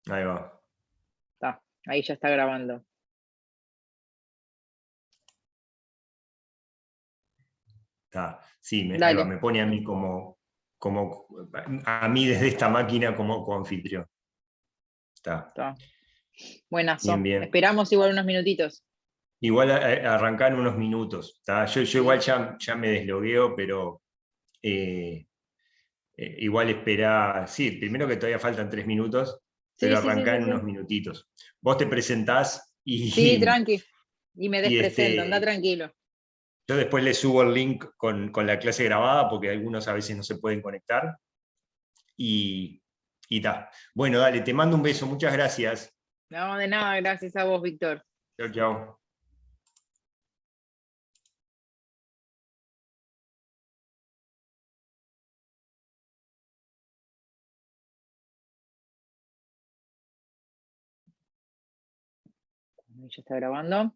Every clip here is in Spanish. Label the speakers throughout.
Speaker 1: Ahí va.
Speaker 2: Está, ahí ya está grabando.
Speaker 1: Está. Sí, ahí va,
Speaker 2: Dale,
Speaker 1: me pone a mí a mí desde esta máquina como anfitrión. Está.
Speaker 2: está.
Speaker 1: Bien,
Speaker 2: Buenazo.
Speaker 1: bien.
Speaker 2: Esperamos igual unos minutitos.
Speaker 1: Igual arrancar en unos minutos. ¿Tá? Yo igual ya me deslogueo, pero igual espera. Sí, primero que todavía faltan 3 minutos,
Speaker 2: Sí,
Speaker 1: pero
Speaker 2: sí, sí,
Speaker 1: arrancar
Speaker 2: sí,
Speaker 1: en unos
Speaker 2: sí.
Speaker 1: minutitos. Vos te presentás
Speaker 2: Sí, tranqui. Y me
Speaker 1: y
Speaker 2: despresento, anda tranquilo.
Speaker 1: yo después les subo el link con la clase grabada porque algunos a veces no se pueden conectar. Y ta. Bueno, dale, te mando un beso. Muchas gracias.
Speaker 2: No, de nada, gracias a vos, Víctor.
Speaker 1: Chao, chao.
Speaker 2: Ya está grabando.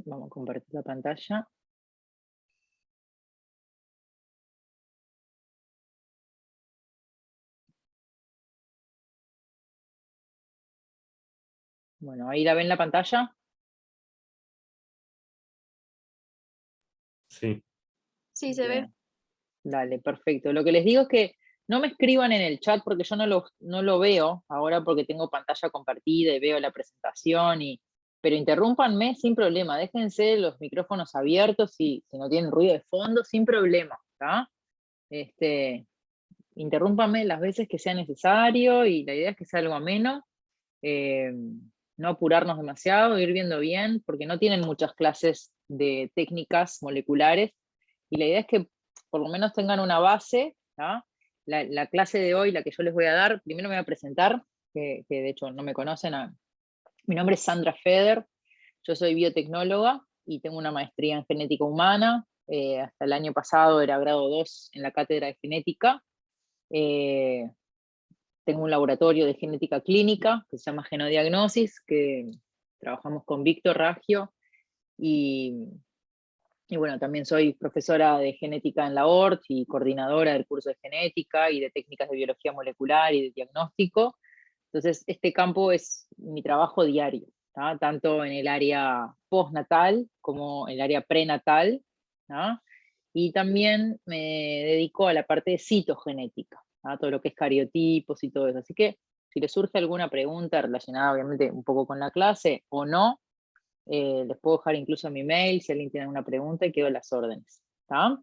Speaker 2: Vamos a compartir la pantalla. Bueno, ahí la ven la pantalla.
Speaker 1: Sí.
Speaker 3: Sí, se ve.
Speaker 2: Bien. Dale, perfecto. Lo que les digo es que no me escriban en el chat porque yo no lo veo ahora porque tengo pantalla compartida y veo la presentación, pero interrúmpanme sin problema. Déjense los micrófonos abiertos si no tienen ruido de fondo, sin problema. ¿Tá? Interrúmpanme las veces que sea necesario y la idea es que sea algo ameno. No apurarnos demasiado, ir viendo bien, porque no tienen muchas clases de técnicas moleculares, y la idea es que por lo menos tengan una base. ¿tá? La clase de hoy, la que yo les voy a dar, primero me voy a presentar, que de hecho no me conocen. Mi nombre es Sandra Feder, yo soy biotecnóloga y tengo una maestría en genética humana. Hasta el año pasado era grado 2 en la cátedra de genética. Tengo un laboratorio de genética clínica que se llama Genodiagnosis, que trabajamos con Víctor Raggio, y bueno, también soy profesora de genética en la ORT y coordinadora del curso de genética y de técnicas de biología molecular y de diagnóstico. Entonces, este campo es mi trabajo diario, ¿tá? Tanto en el área postnatal como en el área prenatal, ¿tá? Y también me dedico a la parte de citogenética, ¿tá? Todo lo que es cariotipos y todo eso. Así que si les surge alguna pregunta relacionada obviamente un poco con la clase o no, les puedo dejar incluso mi mail si alguien tiene alguna pregunta y quedo a las órdenes. ¿Tá?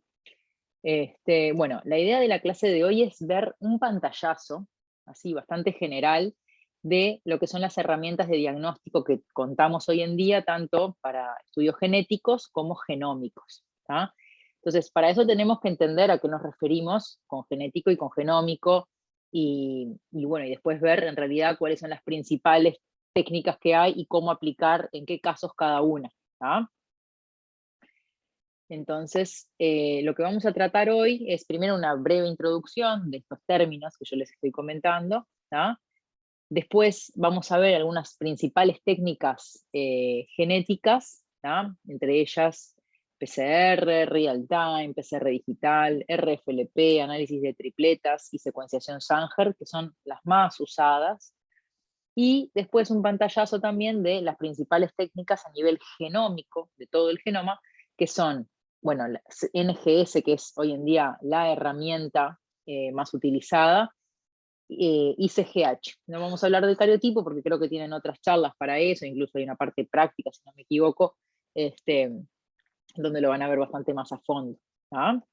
Speaker 2: Bueno, la idea de la clase de hoy es ver un pantallazo, así bastante general, de lo que son las herramientas de diagnóstico que contamos hoy en día, tanto para estudios genéticos como genómicos. ¿tá? Entonces, para eso tenemos que entender a qué nos referimos con genético y con genómico, y bueno, y después ver en realidad cuáles son las principales técnicas que hay y cómo aplicar en qué casos cada una. ¿tá? Entonces, lo que vamos a tratar hoy es primero una breve introducción de estos términos que yo les estoy comentando. ¿tá? Después vamos a ver algunas principales técnicas genéticas, ¿tá? Entre ellas PCR, real time, PCR digital, RFLP, análisis de tripletas y secuenciación Sanger, que son las más usadas. Y después un pantallazo también de las principales técnicas a nivel genómico, de todo el genoma, que son, bueno, la NGS, que es hoy en día la herramienta más utilizada, y CGH. No vamos a hablar del cariotipo porque creo que tienen otras charlas para eso, incluso hay una parte práctica, si no me equivoco, donde lo van a ver bastante más a fondo. ¿tá?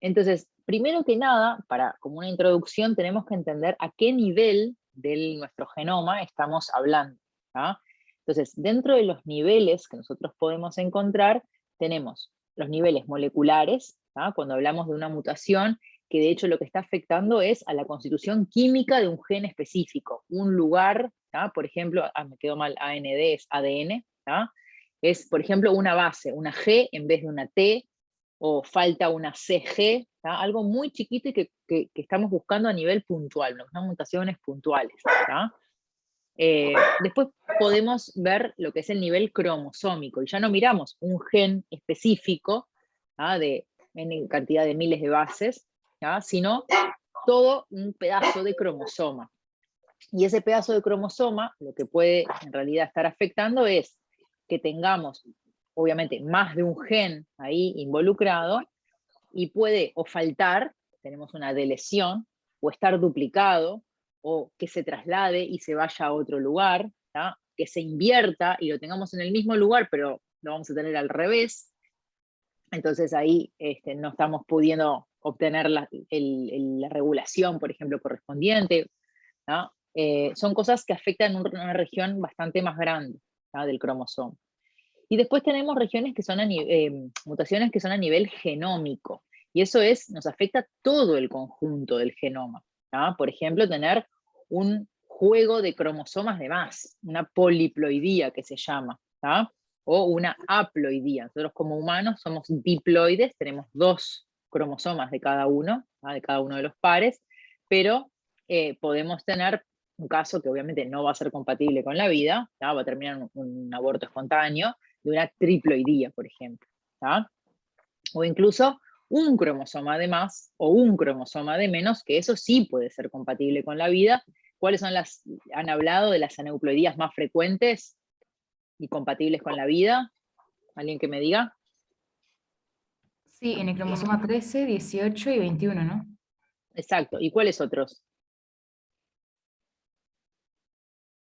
Speaker 2: Entonces, primero que nada, como una introducción, tenemos que entender a qué nivel de nuestro genoma estamos hablando. ¿tá? Entonces, dentro de los niveles que nosotros podemos encontrar, tenemos los niveles moleculares, ¿tá? Cuando hablamos de una mutación, que de hecho lo que está afectando es a la constitución química de un gen específico, un lugar, ¿tá? Por ejemplo, me quedó mal, AND es ADN, ¿tá? Es, por ejemplo, una base, una G en vez de una T, o falta una CG, ¿tá? Algo muy chiquito y que estamos buscando a nivel puntual, ¿no? Son mutaciones puntuales. ¿tá? Después podemos ver lo que es el nivel cromosómico, y ya no miramos un gen específico, ¿tá? En cantidad de miles de bases, ¿tá? Sino todo un pedazo de cromosoma. Y ese pedazo de cromosoma, lo que puede en realidad estar afectando es que tengamos, obviamente, más de un gen ahí involucrado, y puede o faltar, tenemos una delesión, o estar duplicado, o que se traslade y se vaya a otro lugar, ¿tá? Que se invierta y lo tengamos en el mismo lugar, pero lo vamos a tener al revés. Entonces ahí no estamos pudiendo obtener la regulación, por ejemplo, correspondiente, ¿no? Son cosas que afectan una región bastante más grande, ¿no?, del cromosoma. Y después tenemos regiones que son mutaciones que son a nivel genómico, y eso nos afecta todo el conjunto del genoma, ¿no? Por ejemplo, tener un juego de cromosomas de más, una poliploidía que se llama, ¿no? O una haploidía. Nosotros como humanos somos diploides, tenemos 2 cromosomas de cada uno, ¿no?, de cada uno de los pares, pero podemos tener un caso que obviamente no va a ser compatible con la vida, ¿no? Va a terminar en un aborto espontáneo, de una triploidía, por ejemplo, ¿tá? O incluso un cromosoma de más o un cromosoma de menos, que eso sí puede ser compatible con la vida. ¿Cuáles son han hablado de las aneuploidías más frecuentes y compatibles con la vida? ¿Alguien que me diga?
Speaker 3: Sí, en el cromosoma 13, 18 y 21, ¿no?
Speaker 2: Exacto. ¿Y cuáles otros?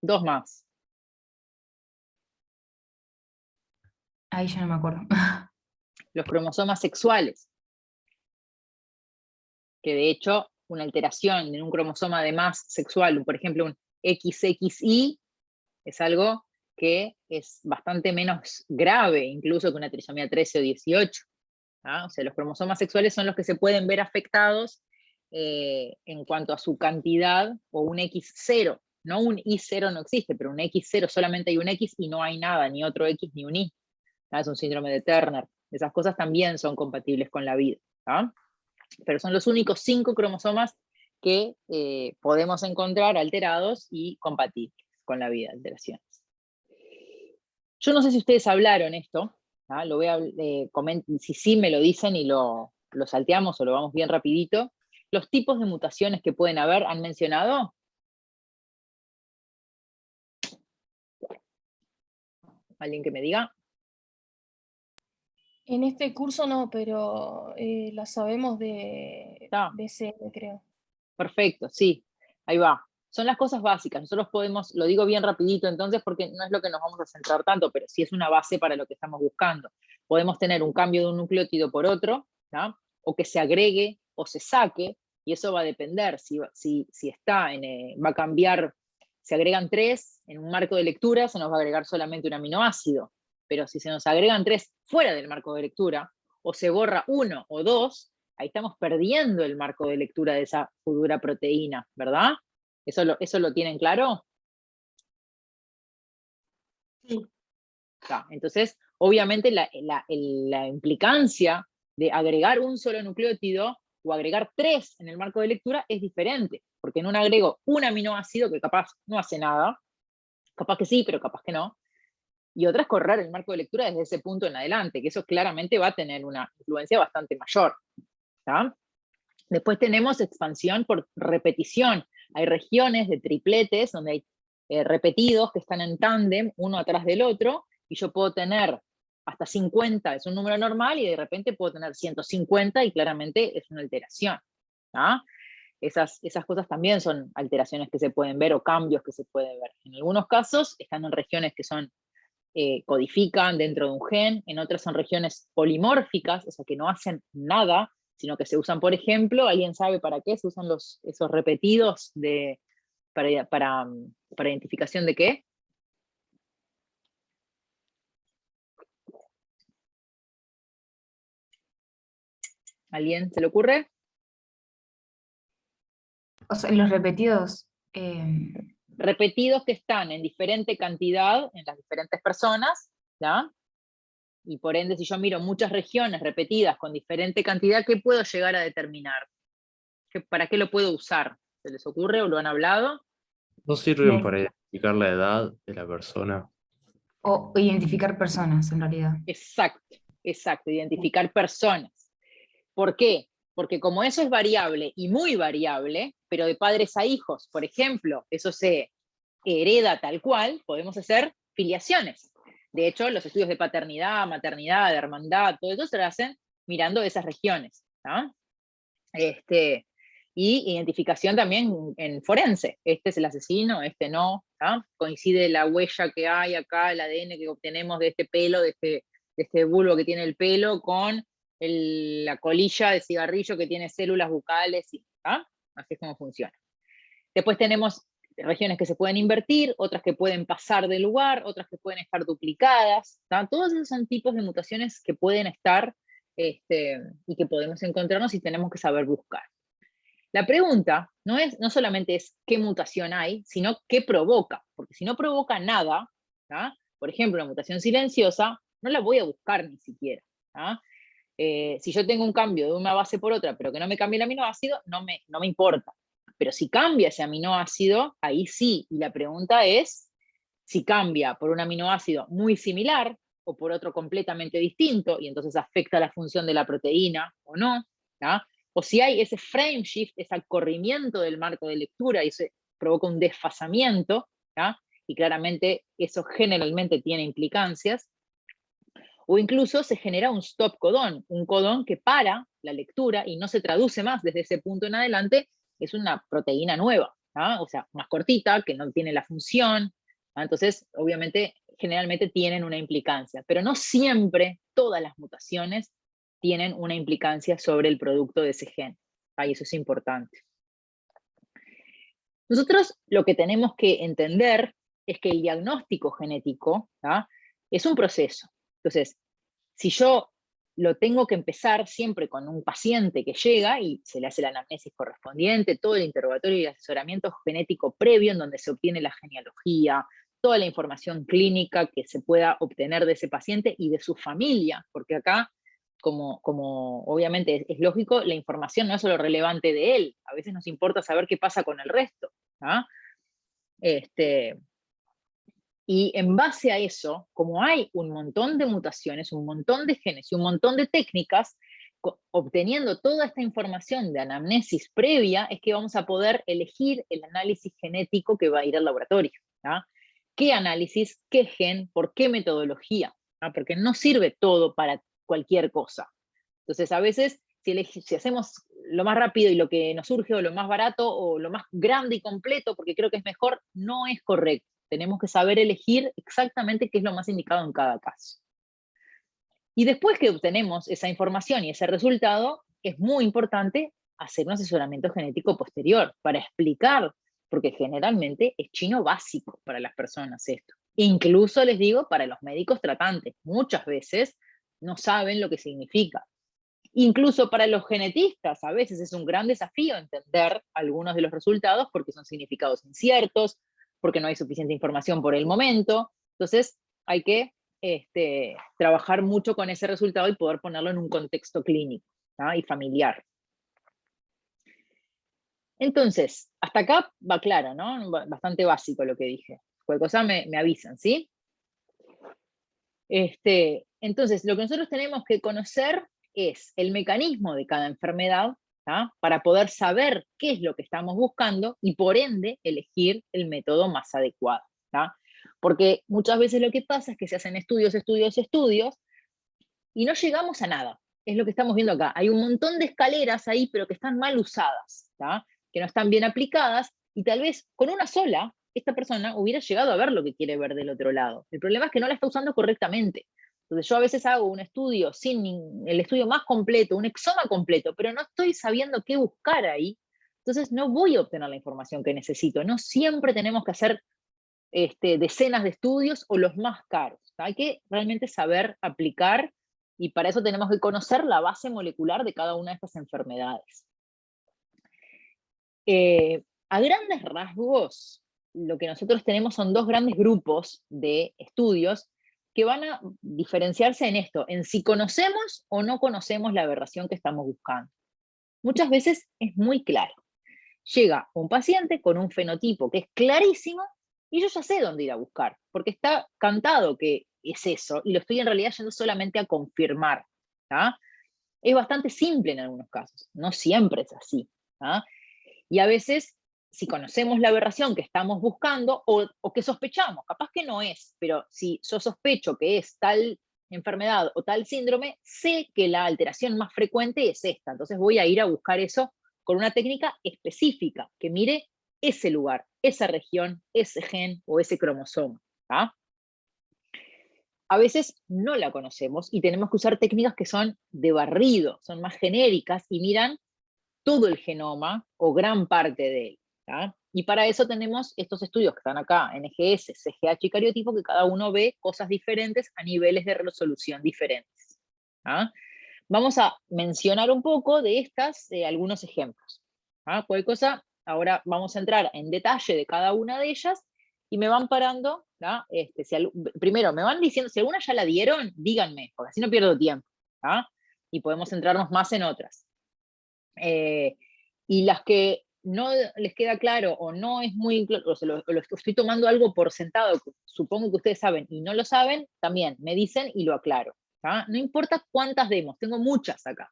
Speaker 2: 2 más.
Speaker 3: Ahí ya no me acuerdo.
Speaker 2: Los cromosomas sexuales, que de hecho una alteración en un cromosoma de más sexual, por ejemplo un XXY, es algo que es bastante menos grave incluso que una trisomía 13 o 18. ¿Ah? O sea, los cromosomas sexuales son los que se pueden ver afectados en cuanto a su cantidad, o un X0, no un Y0 no existe, pero un X0 solamente hay un X y no hay nada, ni otro X ni un Y. ¿Ah? Es un síndrome de Turner. Esas cosas también son compatibles con la vida. ¿Ah? Pero son los únicos 5 cromosomas que podemos encontrar alterados y compatibles con la vida, alteraciones. Yo no sé si ustedes hablaron esto, ¿ah? Lo voy a si sí me lo dicen y lo salteamos o lo vamos bien rapidito. Los tipos de mutaciones que pueden haber, ¿han mencionado? ¿Alguien que me diga?
Speaker 4: En este curso no, pero la sabemos de BCN, creo.
Speaker 2: Perfecto, sí, ahí va. Son las cosas básicas. Nosotros podemos, lo digo bien rapidito entonces porque no es lo que nos vamos a centrar tanto, pero sí es una base para lo que estamos buscando. Podemos tener un cambio de un nucleótido por otro, ¿no? O que se agregue o se saque, y eso va a depender si está va a cambiar, se agregan 3 en un marco de lectura, se nos va a agregar solamente un aminoácido, pero si se nos agregan 3 fuera del marco de lectura, o se borra 1 o 2, ahí estamos perdiendo el marco de lectura de esa futura proteína, ¿verdad? ¿Eso lo tienen claro?
Speaker 4: Sí.
Speaker 2: Entonces, obviamente la implicancia de agregar un solo nucleótido o agregar 3 en el marco de lectura es diferente, porque en un agrego un aminoácido que capaz no hace nada, capaz que sí, pero capaz que no, y otra es correr el marco de lectura desde ese punto en adelante, que eso claramente va a tener una influencia bastante mayor. ¿Tá? Después tenemos expansión por repetición. Hay regiones de tripletes donde hay repetidos que están en tándem, uno atrás del otro, y yo puedo tener hasta 50, es un número normal, y de repente puedo tener 150 y claramente es una alteración. ¿Tá? Esas cosas también son alteraciones que se pueden ver o cambios que se pueden ver. En algunos casos están en regiones que son codifican dentro de un gen, en otras son regiones polimórficas, o sea que no hacen nada, sino que se usan, por ejemplo, ¿alguien sabe para qué se usan esos repetidos para identificación de qué? ¿Alguien se le ocurre?
Speaker 3: O sea, los repetidos.
Speaker 2: Repetidos que están en diferente cantidad en las diferentes personas, ¿ya? Y por ende, si yo miro muchas regiones repetidas con diferente cantidad, ¿qué puedo llegar a determinar? ¿Para qué lo puedo usar? ¿Se les ocurre o lo han hablado?
Speaker 5: ¿No sirven para identificar la edad de la persona?
Speaker 3: O identificar personas, en realidad.
Speaker 2: Exacto, identificar personas. ¿Por qué? Porque como eso es variable y muy variable, pero de padres a hijos, por ejemplo, eso se hereda tal cual, podemos hacer filiaciones. De hecho, los estudios de paternidad, maternidad, de hermandad, todo eso se lo hacen mirando esas regiones, ¿no? Y identificación también en forense. Este es el asesino, este no, ¿no? Coincide la huella que hay acá, el ADN que obtenemos de este pelo, de este bulbo que tiene el pelo, con la colilla de cigarrillo que tiene células bucales, ¿no? Así es como funciona. Después tenemos regiones que se pueden invertir, otras que pueden pasar de lugar, otras que pueden estar duplicadas, ¿no? Todos esos son tipos de mutaciones que pueden estar y que podemos encontrarnos y tenemos que saber buscar. La pregunta no solamente es qué mutación hay, sino qué provoca, porque si no provoca nada, ¿no? Por ejemplo, una mutación silenciosa, no la voy a buscar ni siquiera, ¿no? Si yo tengo un cambio de una base por otra, pero que no me cambie el aminoácido, no me importa. Pero si cambia ese aminoácido, ahí sí. Y la pregunta es si cambia por un aminoácido muy similar o por otro completamente distinto, y entonces afecta la función de la proteína o no, ¿no? O si hay ese frame shift, ese corrimiento del marco de lectura, y eso provoca un desfasamiento, ¿no? Y claramente eso generalmente tiene implicancias. O incluso se genera un stop codón, un codón que para la lectura y no se traduce más desde ese punto en adelante, es una proteína nueva, ¿no? O sea, más cortita, que no tiene la función, ¿no? Entonces, obviamente, generalmente tienen una implicancia, pero no siempre todas las mutaciones tienen una implicancia sobre el producto de ese gen, ¿no? Y eso es importante. Nosotros lo que tenemos que entender es que el diagnóstico genético, ¿no? Es un proceso. Entonces, si yo lo tengo que empezar siempre con un paciente que llega y se le hace la anamnesis correspondiente, todo el interrogatorio y el asesoramiento genético previo en donde se obtiene la genealogía, toda la información clínica que se pueda obtener de ese paciente y de su familia, porque acá, como obviamente es lógico, la información no es solo relevante de él, a veces nos importa saber qué pasa con el resto, ¿no? Y en base a eso, como hay un montón de mutaciones, un montón de genes y un montón de técnicas, obteniendo toda esta información de anamnesis previa, es que vamos a poder elegir el análisis genético que va a ir al laboratorio, ¿no? ¿Qué análisis, qué gen, por qué metodología? ¿No? Porque no sirve todo para cualquier cosa. Entonces, a veces, si hacemos lo más rápido y lo que nos surge, o lo más barato, o lo más grande y completo, porque creo que es mejor, no es correcto. Tenemos que saber elegir exactamente qué es lo más indicado en cada caso. Y después que obtenemos esa información y ese resultado, es muy importante hacer un asesoramiento genético posterior para explicar, porque generalmente es chino básico para las personas esto. Incluso les digo, para los médicos tratantes, muchas veces no saben lo que significa. Incluso para los genetistas, a veces es un gran desafío entender algunos de los resultados porque son significados inciertos, porque no hay suficiente información por el momento. Entonces, hay que trabajar mucho con ese resultado y poder ponerlo en un contexto clínico, ¿no? Y familiar. Entonces, hasta acá va claro, ¿no? Bastante básico lo que dije. Cualquier cosa me avisan, ¿sí? Entonces, lo que nosotros tenemos que conocer es el mecanismo de cada enfermedad, ¿tá? Para poder saber qué es lo que estamos buscando y por ende elegir el método más adecuado, ¿tá? Porque muchas veces lo que pasa es que se hacen estudios y no llegamos a nada. Es lo que estamos viendo acá. Hay un montón de escaleras ahí, pero que están mal usadas, ¿tá? Que no están bien aplicadas, y tal vez con una sola, esta persona hubiera llegado a ver lo que quiere ver del otro lado. El problema es que no la está usando correctamente. Entonces yo a veces hago un estudio sin el estudio más completo, un exoma completo, pero no estoy sabiendo qué buscar ahí. Entonces no voy a obtener la información que necesito. No siempre tenemos que hacer decenas de estudios o los más caros. Hay que realmente saber aplicar, y para eso tenemos que conocer la base molecular de cada una de estas enfermedades. A grandes rasgos, lo que nosotros tenemos son dos grandes grupos de estudios que van a diferenciarse en esto, en si conocemos o no conocemos la aberración que estamos buscando. Muchas veces es muy claro. Llega un paciente con un fenotipo que es clarísimo y yo ya sé dónde ir a buscar, porque está cantado que es eso, y lo estoy en realidad yendo solamente a confirmar, ¿tá? Es bastante simple en algunos casos, no siempre es así. Y a veces, si conocemos la aberración que estamos buscando, o que sospechamos, capaz que no es, pero si yo sospecho que es tal enfermedad o tal síndrome, sé que la alteración más frecuente es esta, entonces voy a ir a buscar eso con una técnica específica, que mire ese lugar, esa región, ese gen o ese cromosoma. A veces no la conocemos y tenemos que usar técnicas que son de barrido, son más genéricas y miran todo el genoma o gran parte de él. Y para eso tenemos estos estudios que están acá, NGS, CGH y cariotipo, que cada uno ve cosas diferentes a niveles de resolución diferentes. Vamos a mencionar un poco de estas, algunos ejemplos. Cualquier cosa, ahora vamos a entrar en detalle de cada una de ellas y me van parando, primero me van diciendo, si alguna ya la dieron, díganme, porque así no pierdo tiempo, y podemos centrarnos más en otras. Y las que no les queda claro o no es muy claro, o lo estoy tomando algo por sentado, supongo que ustedes saben y no lo saben, también me dicen y lo aclaro. No importa cuántas demos, tengo muchas acá.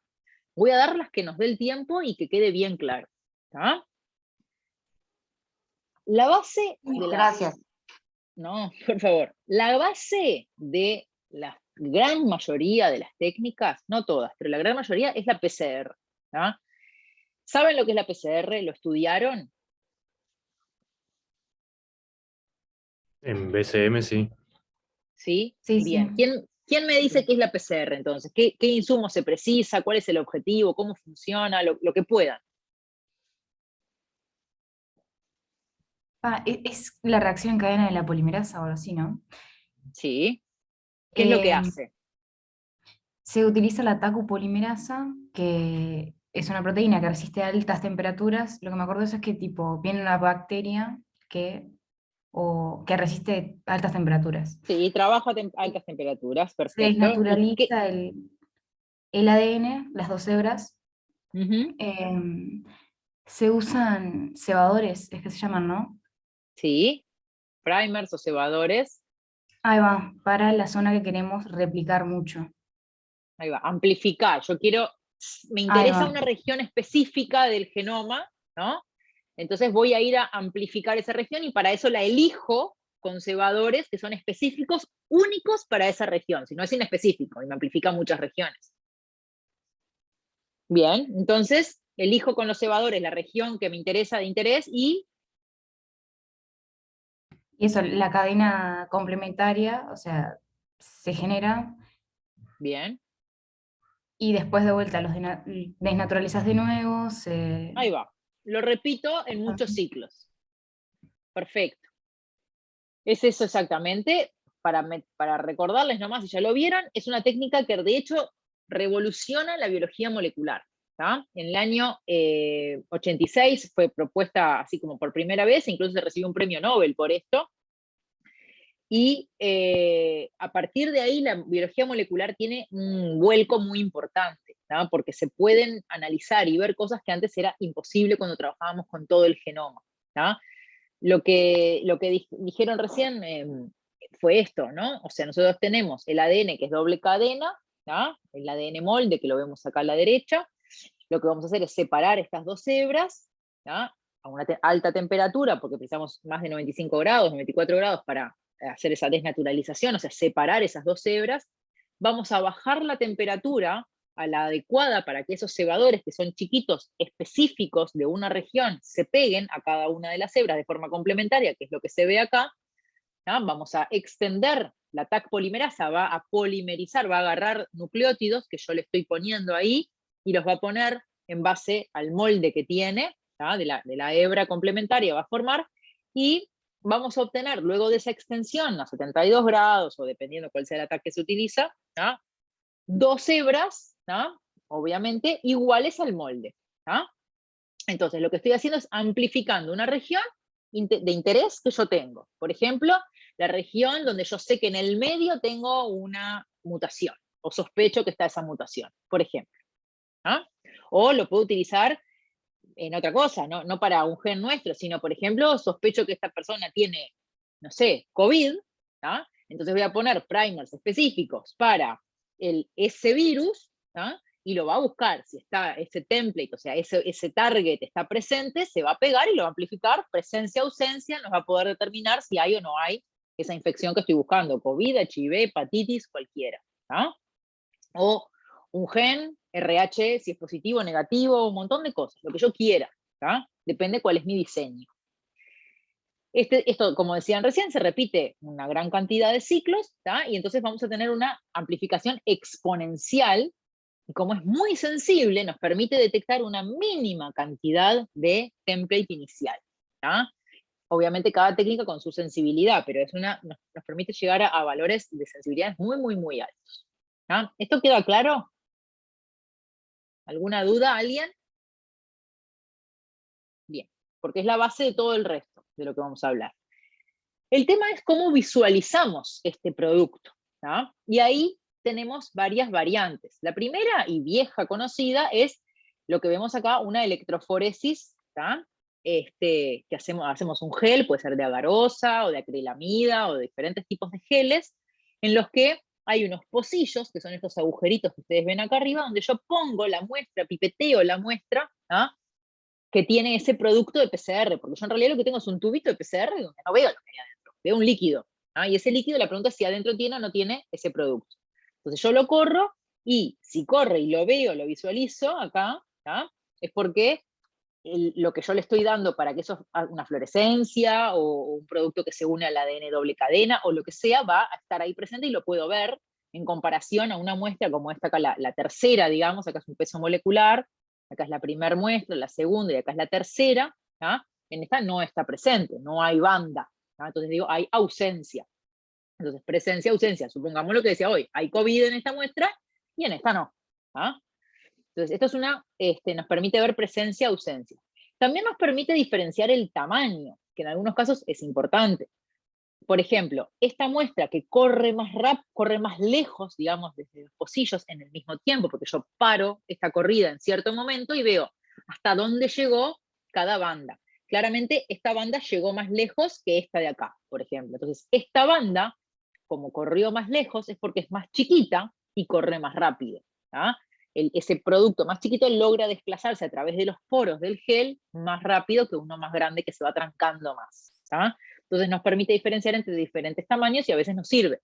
Speaker 2: Voy a dar las que nos dé el tiempo y que quede bien claro. La base de
Speaker 6: Gracias.
Speaker 2: No, por favor. La base de la gran mayoría de las técnicas, no todas, pero la gran mayoría es la PCR. ¿Saben lo que es la PCR? ¿Lo estudiaron?
Speaker 5: En BCM sí.
Speaker 2: ¿Sí?
Speaker 3: Sí,
Speaker 2: Bien.
Speaker 3: sí.
Speaker 2: ¿Quién me dice qué es la PCR entonces? ¿Qué insumo se precisa? ¿Cuál es el objetivo? ¿Cómo funciona? Lo que puedan.
Speaker 3: Es la reacción en cadena de la polimerasa o algo así, ¿no?
Speaker 2: ¿Sí? ¿Qué es lo que hace?
Speaker 3: Se utiliza la TACU polimerasa, que es una proteína que resiste a altas temperaturas. Lo que me acuerdo de eso es que tipo, viene una bacteria que resiste altas temperaturas.
Speaker 2: Sí, trabaja a altas temperaturas,
Speaker 3: Se
Speaker 2: perfecto.
Speaker 3: desnaturaliza el ADN, las dos hebras. Se usan cebadores, es que se llaman, ¿no?
Speaker 2: Sí, primers o cebadores.
Speaker 3: Ahí va, para la zona que queremos replicar mucho.
Speaker 2: Ahí va, amplificar. Me interesa una región específica del genoma, ¿no? Entonces voy a ir a amplificar esa región y para eso la elijo con cebadores que son específicos, únicos para esa región, si no es inespecífico y me amplifica muchas regiones. Bien, entonces elijo con los cebadores la región que me interesa de interés y
Speaker 3: eso, la cadena complementaria, o sea, se genera.
Speaker 2: Bien.
Speaker 3: Y después de vuelta los desnaturalizas de nuevo.
Speaker 2: Ahí va. Lo repito en muchos ciclos. Perfecto. Es eso exactamente. Para recordarles nomás, si ya lo vieron, es una técnica que de hecho revoluciona la biología molecular. En el año 86 fue propuesta así como por primera vez, incluso se recibió un premio Nobel por esto. Y a partir de ahí la biología molecular tiene un vuelco muy importante, porque se pueden analizar y ver cosas que antes era imposible cuando trabajábamos con todo el genoma. Lo que dijeron recién fue esto, ¿no? O sea, nosotros tenemos el ADN que es doble cadena, el ADN molde que lo vemos acá a la derecha. Lo que vamos a hacer es separar estas dos hebras a una alta temperatura, porque precisamos más de 95 grados, 94 grados para hacer esa desnaturalización, o sea, separar esas dos hebras. Vamos a bajar la temperatura a la adecuada para que esos cebadores, que son chiquitos, específicos de una región, se peguen a cada una de las hebras de forma complementaria, que es lo que se ve acá. Vamos a extender la TAC polimerasa, va a polimerizar, va a agarrar nucleótidos que yo le estoy poniendo ahí y los va a poner en base al molde que tiene, de la hebra complementaria va a formar, y vamos a obtener luego de esa extensión a 72 grados, o dependiendo cuál sea el ataque que se utiliza, dos hebras, obviamente, iguales al molde. Entonces, lo que estoy haciendo es amplificando una región de interés que yo tengo. Por ejemplo, la región donde yo sé que en el medio tengo una mutación, o sospecho que está esa mutación, por ejemplo. O lo puedo utilizar en otra cosa, no para un gen nuestro, sino, por ejemplo, sospecho que esta persona tiene, no sé, COVID, entonces voy a poner primers específicos para ese virus, y lo va a buscar. Si está ese template, o sea, ese target está presente, se va a pegar y lo va a amplificar, presencia, ausencia, nos va a poder determinar si hay o no hay esa infección que estoy buscando, COVID, HIV, hepatitis, cualquiera. ¿Ah? O un gen, RH, si es positivo, negativo, un montón de cosas, lo que yo quiera. ¿Ah? Depende cuál es mi diseño. Esto, como decían recién, se repite una gran cantidad de ciclos, ¿tá? Y entonces vamos a tener una amplificación exponencial, y como es muy sensible, nos permite detectar una mínima cantidad de template inicial. ¿Tá? Obviamente cada técnica con su sensibilidad, pero nos permite llegar a valores de sensibilidad muy, muy, muy altos. ¿Tá? ¿Esto queda claro? ¿Alguna duda, alguien? Bien, porque es la base de todo el resto de lo que vamos a hablar. El tema es cómo visualizamos este producto, ¿tá? Y ahí tenemos varias variantes. La primera y vieja conocida es lo que vemos acá, una electroforesis, ¿tá? Que hacemos un gel, puede ser de agarosa o de acrilamida o de diferentes tipos de geles, en los que hay unos pocillos, que son estos agujeritos que ustedes ven acá arriba, donde yo pongo la muestra, pipeteo la muestra, ¿tá? Que tiene ese producto de PCR, porque yo en realidad lo que tengo es un tubito de PCR donde no veo lo que hay adentro, veo un líquido, ¿ah? Y ese líquido, la pregunta es si adentro tiene o no tiene ese producto. Entonces yo lo corro, y si corre y lo veo, lo visualizo acá, ¿ah? Es porque lo que yo le estoy dando para que eso, una fluorescencia, o un producto que se une al ADN doble cadena, o lo que sea, va a estar ahí presente y lo puedo ver en comparación a una muestra como esta acá, la tercera, digamos, acá es un peso molecular, acá es la primera muestra, la segunda, y acá es la tercera, ¿ah? En esta no está presente, no hay banda, ¿ah? Entonces digo, hay ausencia. Entonces, presencia, ausencia, supongamos lo que decía hoy, hay COVID en esta muestra, y en esta no. ¿Ah? Entonces, esto es nos permite ver presencia, ausencia. También nos permite diferenciar el tamaño, que en algunos casos es importante. Por ejemplo, esta muestra que corre más rápido, corre más lejos, digamos, desde los pocillos en el mismo tiempo, porque yo paro esta corrida en cierto momento y veo hasta dónde llegó cada banda. Claramente, esta banda llegó más lejos que esta de acá, por ejemplo. Entonces, esta banda, como corrió más lejos, es porque es más chiquita y corre más rápido. ¿Ah? Ese producto más chiquito logra desplazarse a través de los poros del gel más rápido que uno más grande que se va trancando más. ¿Ah? Entonces nos permite diferenciar entre diferentes tamaños y a veces nos sirve.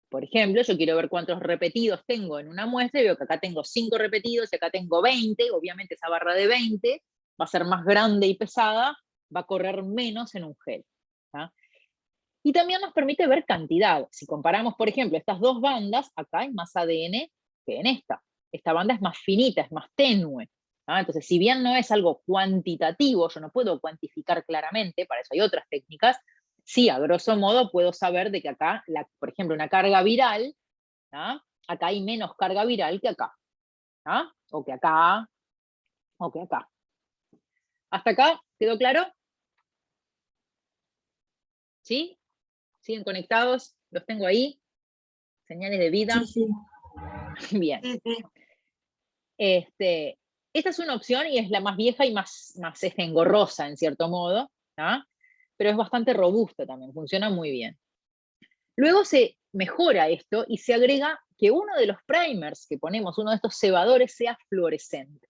Speaker 2: Por ejemplo, yo quiero ver cuántos repetidos tengo en una muestra y veo que acá tengo 5 repetidos y acá tengo 20, obviamente esa barra de 20 va a ser más grande y pesada, va a correr menos en un gel. ¿Ah? Y también nos permite ver cantidad. Si comparamos, por ejemplo, estas dos bandas, acá hay más ADN que en esta. Esta banda es más finita, es más tenue. ¿Ah? Entonces, si bien no es algo cuantitativo, yo no puedo cuantificar claramente, para eso hay otras técnicas, sí, a grosso modo puedo saber de que acá, por ejemplo, una carga viral, ¿ah? Acá hay menos carga viral que acá. ¿Ah? O que acá, o que acá. ¿Hasta acá? ¿Quedó claro? ¿Sí? ¿Siguen conectados? ¿Los tengo ahí? ¿Señales de vida?
Speaker 6: Sí, sí.
Speaker 2: Bien.
Speaker 6: Sí, sí.
Speaker 2: Esta es una opción y es la más vieja y más engorrosa en cierto modo, ¿ah? Pero es bastante robusta también, funciona muy bien. Luego se mejora esto y se agrega que uno de los primers que ponemos, uno de estos cebadores, sea fluorescente.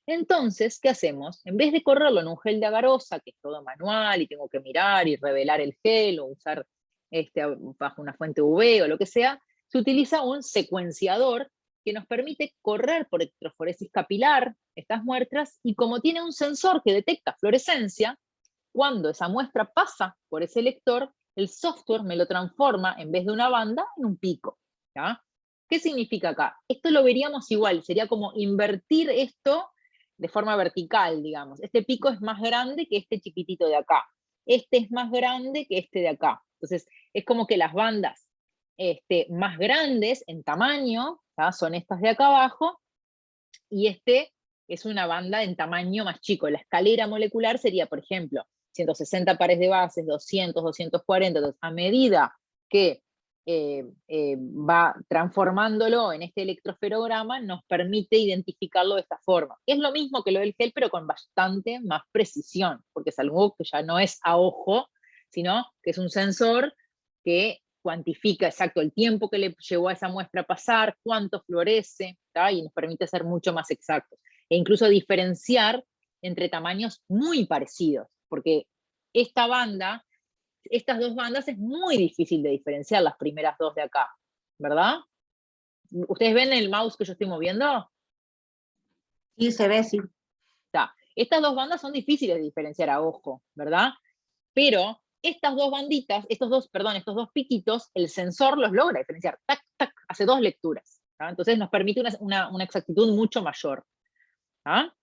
Speaker 2: Entonces, ¿qué hacemos? En vez de correrlo en un gel de agarosa, que es todo manual y tengo que mirar y revelar el gel o usar bajo una fuente UV o lo que sea, se utiliza un secuenciador que nos permite correr por electroforesis capilar estas muestras, y como tiene un sensor que detecta fluorescencia, cuando esa muestra pasa por ese lector, el software me lo transforma, en vez de una banda, en un pico. ¿Ya? ¿Qué significa acá? Esto lo veríamos igual, sería como invertir esto de forma vertical, digamos. Este pico es más grande que este chiquitito de acá. Este es más grande que este de acá. Entonces, es como que las bandas más grandes en tamaño, ¿tá? Son estas de acá abajo, y es una banda en tamaño más chico. La escalera molecular sería, por ejemplo, 160 pares de bases, 200, 240, entonces a medida que va transformándolo en este electroesferograma, nos permite identificarlo de esta forma. Es lo mismo que lo del gel, pero con bastante más precisión, porque es algo que ya no es a ojo, sino que es un sensor que cuantifica exacto el tiempo que le llevó a esa muestra a pasar, cuánto fluorece, ¿tá? Y nos permite ser mucho más exactos, e incluso diferenciar entre tamaños muy parecidos, porque estas dos bandas es muy difícil de diferenciar, las primeras dos de acá, ¿verdad? ¿Ustedes ven el mouse que yo estoy moviendo?
Speaker 6: Sí, se ve, sí.
Speaker 2: Estas dos bandas son difíciles de diferenciar a ojo, ¿verdad? Pero estas dos banditas, estos dos piquitos, el sensor los logra diferenciar. Tac, tac, hace dos lecturas. ¿tá? Entonces nos permite una exactitud mucho mayor. ¿tá?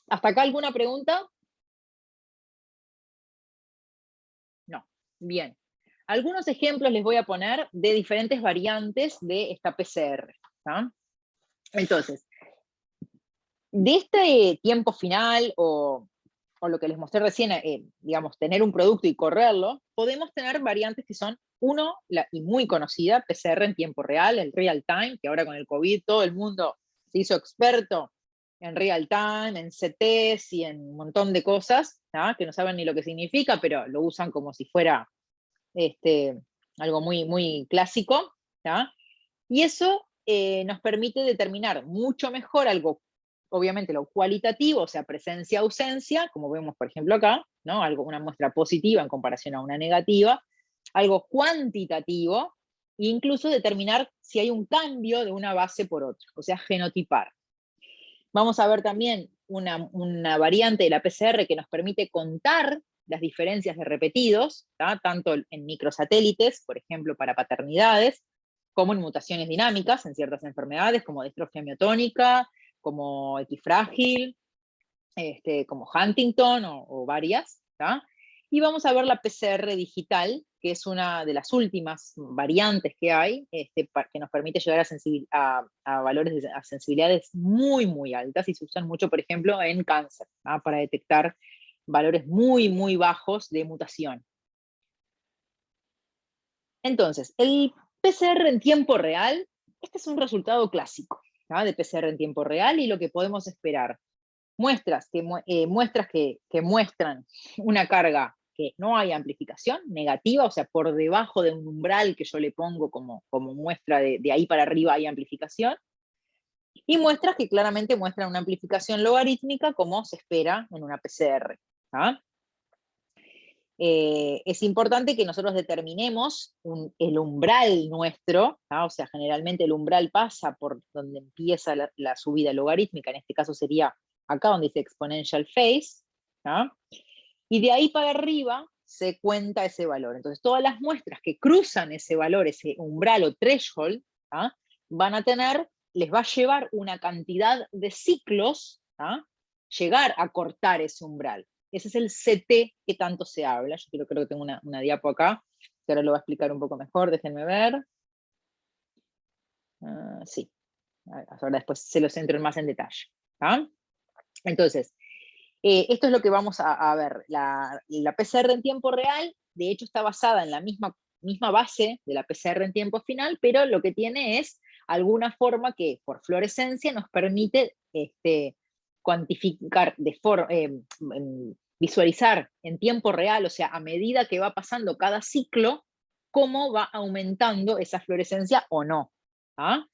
Speaker 2: ¿Hasta acá alguna pregunta? No. Bien. Algunos ejemplos les voy a poner de diferentes variantes de esta PCR. ¿tá? Entonces, de este tiempo final o lo que les mostré recién, digamos, tener un producto y correrlo, podemos tener variantes que son, y muy conocida, PCR en tiempo real, el real time, que ahora con el COVID todo el mundo se hizo experto en real time, en CTs y en un montón de cosas, ¿tá? Que no saben ni lo que significa, pero lo usan como si fuera algo muy, muy clásico. ¿tá? Y eso nos permite determinar mucho mejor algo, obviamente lo cualitativo, o sea, presencia-ausencia, como vemos por ejemplo acá, ¿no? Una muestra positiva en comparación a una negativa, algo cuantitativo, e incluso determinar si hay un cambio de una base por otra, o sea, genotipar. Vamos a ver también una variante de la PCR que nos permite contar las diferencias de repetidos, ¿tá? Tanto en microsatélites, por ejemplo, para paternidades, como en mutaciones dinámicas en ciertas enfermedades, como distrofia miotónica, como equifrágil, como Huntington o varias. ¿tá? Y vamos a ver la PCR digital, que es una de las últimas variantes que hay, que nos permite llegar a valores a sensibilidades muy, muy altas, y se usan mucho, por ejemplo, en cáncer, ¿tá? Para detectar valores muy, muy bajos de mutación. Entonces, el PCR en tiempo real, este es un resultado clásico, ¿tá? De PCR en tiempo real y lo que podemos esperar. Muestras que muestran una carga que no hay amplificación, negativa, o sea, por debajo de un umbral que yo le pongo como muestra de ahí para arriba hay amplificación, y muestras que claramente muestran una amplificación logarítmica como se espera en una PCR. ¿tá? Es importante que nosotros determinemos el umbral nuestro, ¿tá? O sea, generalmente el umbral pasa por donde empieza la subida logarítmica, en este caso sería acá donde dice exponential phase, ¿tá? Y de ahí para arriba se cuenta ese valor. Entonces todas las muestras que cruzan ese valor, ese umbral o threshold, ¿tá? Les va a llevar una cantidad de ciclos, ¿tá? Llegar a cortar ese umbral. Ese es el CT que tanto se habla. Yo creo que tengo una diapo acá, que ahora lo voy a explicar un poco mejor, déjenme ver. Sí, ahora después se los entro más en detalle. ¿tá? Entonces, esto es lo que vamos a ver. La PCR en tiempo real, de hecho, está basada en la misma base de la PCR en tiempo final, pero lo que tiene es alguna forma que por fluorescencia nos permite cuantificar, visualizar en tiempo real, o sea, a medida que va pasando cada ciclo, cómo va aumentando esa fluorescencia o no. ¿tá?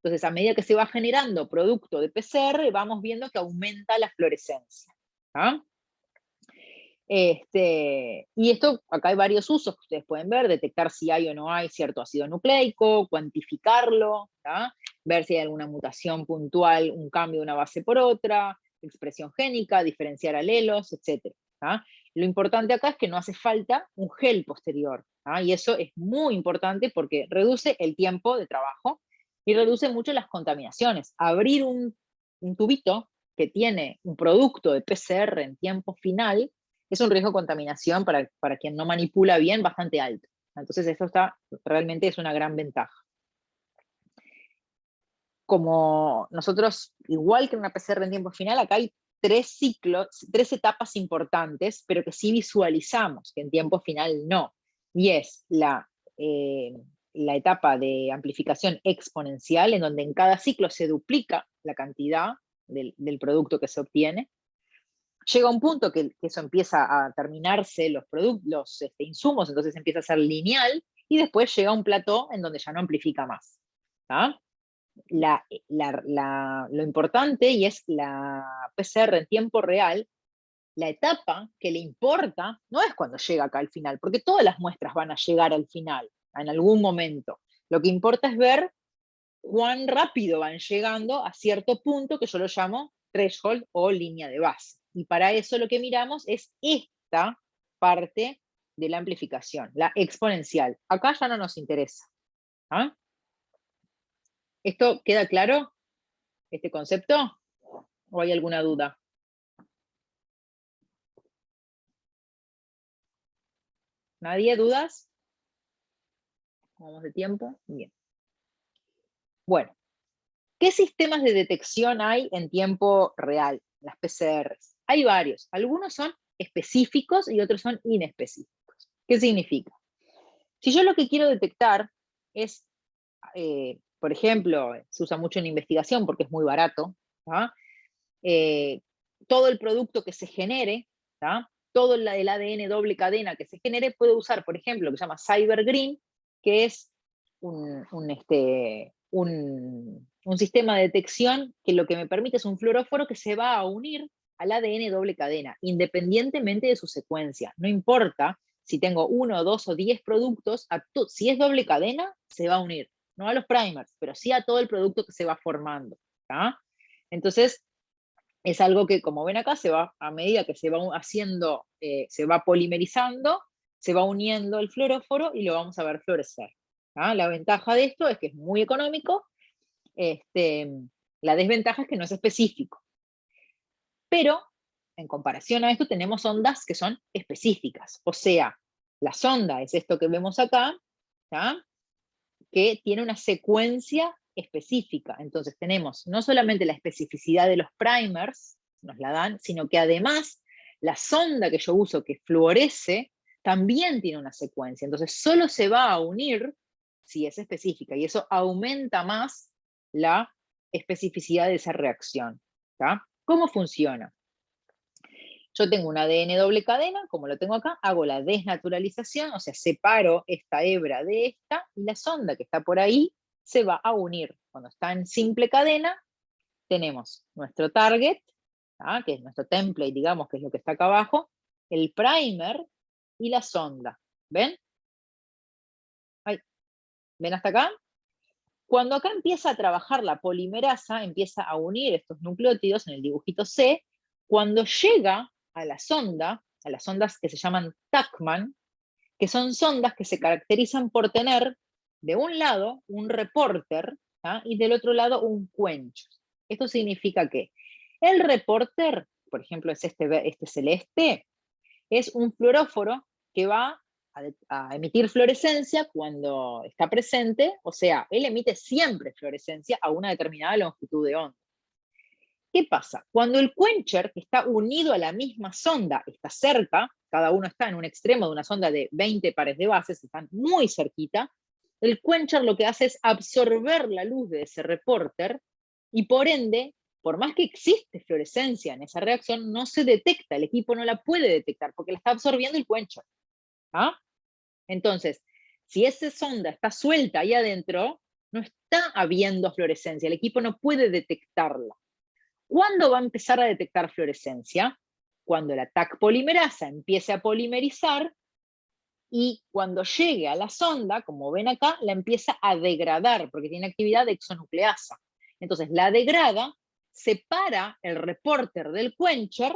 Speaker 2: Entonces, a medida que se va generando producto de PCR, vamos viendo que aumenta la fluorescencia. ¿tá? Y esto, acá hay varios usos que ustedes pueden ver: detectar si hay o no hay cierto ácido nucleico, cuantificarlo, ¿tá? Ver si hay alguna mutación puntual, un cambio de una base por otra, expresión génica, diferenciar alelos, etc. ¿tá? Lo importante acá es que no hace falta un gel posterior, ¿tá? Y eso es muy importante porque reduce el tiempo de trabajo y reduce mucho las contaminaciones. Abrir un tubito que tiene un producto de PCR en tiempo final es un riesgo de contaminación para quien no manipula bien bastante alto. Entonces esto realmente es una gran ventaja. Como nosotros, igual que en una PCR en tiempo final, acá hay 3 etapas importantes, pero que sí visualizamos, que en tiempo final no. Y es la etapa de amplificación exponencial, en donde en cada ciclo se duplica la cantidad del producto que se obtiene. Llega un punto que eso empieza a terminarse los insumos, entonces empieza a ser lineal, y después llega a un plató en donde ya no amplifica más. ¿tá? Lo importante, y es la PCR en tiempo real, la etapa que le importa no es cuando llega acá al final, porque todas las muestras van a llegar al final, en algún momento. Lo que importa es ver cuán rápido van llegando a cierto punto, que yo lo llamo threshold o línea de base. Y para eso lo que miramos es esta parte de la amplificación, la exponencial. Acá ya no nos interesa. ¿Ah? ¿Esto queda claro? ¿Este concepto? ¿O hay alguna duda? ¿Nadie? ¿Dudas? Vamos de tiempo. Bien. Bueno, ¿qué sistemas de detección hay en tiempo real? Las PCRs. Hay varios. Algunos son específicos y otros son inespecíficos. ¿Qué significa? Si yo lo que quiero detectar es, por ejemplo, se usa mucho en investigación porque es muy barato, ¿tá? Todo el producto que se genere, ¿tá? Todo el ADN doble cadena que se genere, puede usar, por ejemplo, lo que se llama CyberGreen, que es un sistema de detección que lo que me permite es un fluoróforo que se va a unir al ADN doble cadena, independientemente de su secuencia. No importa si tengo 1, 2 o 10 productos, si es doble cadena, se va a unir. No a los primers, pero sí a todo el producto que se va formando. ¿Tá? Entonces, es algo que, como ven acá, a medida que se va haciendo, se va polimerizando, se va uniendo el fluoróforo y lo vamos a ver florecer. ¿Ah? La ventaja de esto es que es muy económico, la desventaja es que no es específico. Pero, en comparación a esto, tenemos ondas que son específicas. O sea, la sonda es esto que vemos acá, ¿tá? Que tiene una secuencia específica. Entonces tenemos no solamente la especificidad de los primers, nos la dan, sino que además la sonda que yo uso, que fluorece, también tiene una secuencia. Entonces solo se va a unir si es específica, y eso aumenta más la especificidad de esa reacción. ¿Tá? ¿Cómo funciona? Yo tengo un ADN doble cadena, como lo tengo acá, hago la desnaturalización, o sea, separo esta hebra de esta, y la sonda que está por ahí se va a unir. Cuando está en simple cadena, tenemos nuestro target, ¿tá? Que es nuestro template, digamos, que es lo que está acá abajo, el primer y la sonda. ¿Ven? Ay, ¿ven hasta acá? Cuando acá empieza a trabajar la polimerasa, empieza a unir estos nucleótidos en el dibujito C, cuando llega a las sondas que se llaman Tachman, que son sondas que se caracterizan por tener de un lado un reporter, ¿tá? Y del otro lado un quencher. Esto significa que el reporter, por ejemplo, es este celeste, es un fluoróforo que va a emitir fluorescencia cuando está presente, o sea, él emite siempre fluorescencia a una determinada longitud de onda. ¿Qué pasa? Cuando el quencher, que está unido a la misma sonda, está cerca, cada uno está en un extremo de una sonda de 20 pares de bases, están muy cerquita, el quencher lo que hace es absorber la luz de ese reporter, y por ende, por más que existe fluorescencia en esa reacción, no se detecta, el equipo no la puede detectar, porque la está absorbiendo el quencher. ¿Ah? Entonces, si esa sonda está suelta ahí adentro, no está habiendo fluorescencia, el equipo no puede detectarla. ¿Cuándo va a empezar a detectar fluorescencia? Cuando la Taq polimerasa empiece a polimerizar, y cuando llegue a la sonda, como ven acá, la empieza a degradar, porque tiene actividad de exonucleasa. Entonces la degrada, separa el reporter del quencher,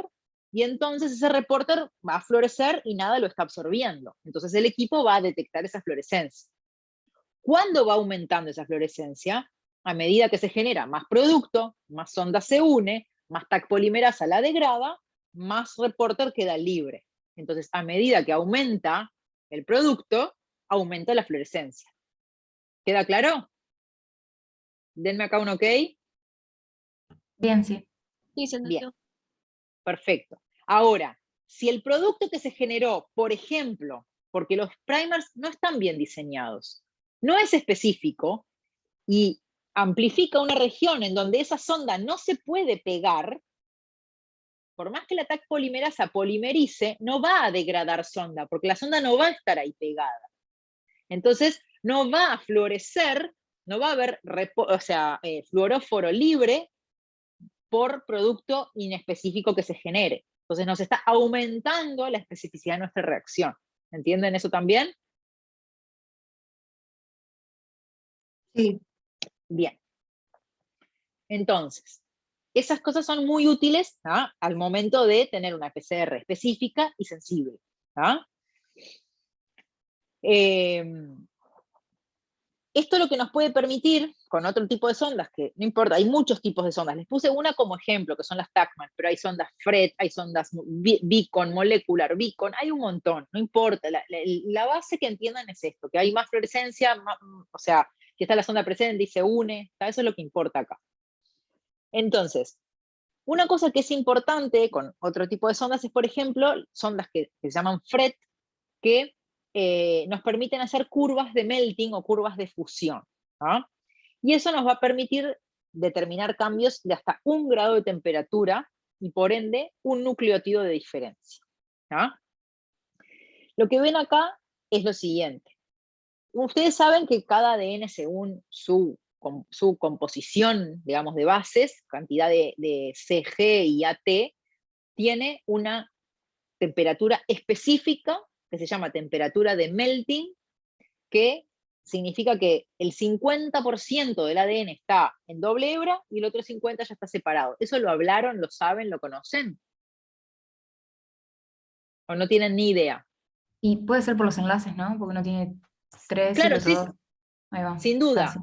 Speaker 2: y entonces ese reporter va a fluorecer y nada lo está absorbiendo. Entonces el equipo va a detectar esa fluorescencia. ¿Cuándo va aumentando esa fluorescencia? A medida que se genera más producto, más sonda se une, más Taq polimerasa la degrada, más reporter queda libre. Entonces, a medida que aumenta el producto, aumenta la fluorescencia. ¿Queda claro? Denme acá un ok.
Speaker 3: Bien, sí.
Speaker 4: Sí, se entendió.
Speaker 2: Bien, perfecto. Ahora, si el producto que se generó, por ejemplo, porque los primers no están bien diseñados, no es específico y amplifica una región en donde esa sonda no se puede pegar, por más que la Taq polimerasa polimerice, no va a degradar sonda, porque la sonda no va a estar ahí pegada. Entonces, no va a fluorecer no va a haber fluoróforo libre por producto inespecífico que se genere. Entonces nos está aumentando la especificidad de nuestra reacción. ¿Entienden eso también?
Speaker 6: Sí.
Speaker 2: Bien. Entonces, esas cosas son muy útiles, ¿ah?, al momento de tener una PCR específica y sensible. ¿Ah? Esto lo que nos puede permitir, con otro tipo de sondas, que no importa, hay muchos tipos de sondas, les puse una como ejemplo, que son las TACMAN, pero hay sondas FRET, hay sondas Beacon, Molecular Beacon, hay un montón, no importa, la base que entiendan es esto, que hay más fluorescencia, o sea, que está la sonda presente y se une, eso es lo que importa acá. Entonces, una cosa que es importante con otro tipo de sondas es, por ejemplo, sondas que se llaman FRET, que nos permiten hacer curvas de melting o curvas de fusión. ¿Ah? Y eso nos va a permitir determinar cambios de hasta 1 grado de temperatura y por ende un nucleótido de diferencia. ¿Ah? Lo que ven acá es lo siguiente. Ustedes saben que cada ADN, según su composición, digamos, de bases, cantidad de CG y AT, tiene una temperatura específica que se llama temperatura de melting, que significa que el 50% del ADN está en doble hebra y el otro 50% ya está separado. ¿Eso lo hablaron, lo saben, lo conocen? ¿O no tienen ni idea?
Speaker 3: Y puede ser por los enlaces, ¿no? Porque uno tiene 3 y
Speaker 2: Claro,
Speaker 3: el otro
Speaker 2: sí,
Speaker 3: 2. Ahí va.
Speaker 2: sin duda.
Speaker 3: Casi.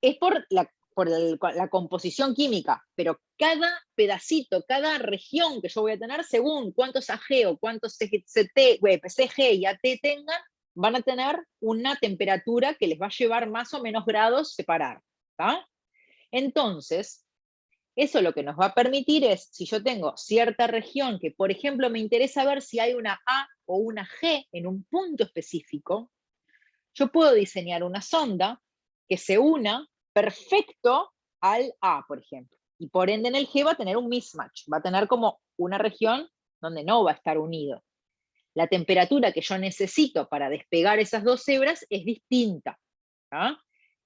Speaker 2: Es por la composición química, pero cada pedacito, cada región que yo voy a tener, según cuántos AG o cuántos CG y AT tengan, van a tener una temperatura que les va a llevar más o menos grados separar. ¿Tá? Entonces, eso lo que nos va a permitir es, si yo tengo cierta región que, por ejemplo, me interesa ver si hay una A o una G en un punto específico, yo puedo diseñar una sonda que se una perfecto al A, por ejemplo. Y por ende en el G va a tener un mismatch, va a tener como una región donde no va a estar unido. La temperatura que yo necesito para despegar esas dos hebras es distinta. ¿Ah?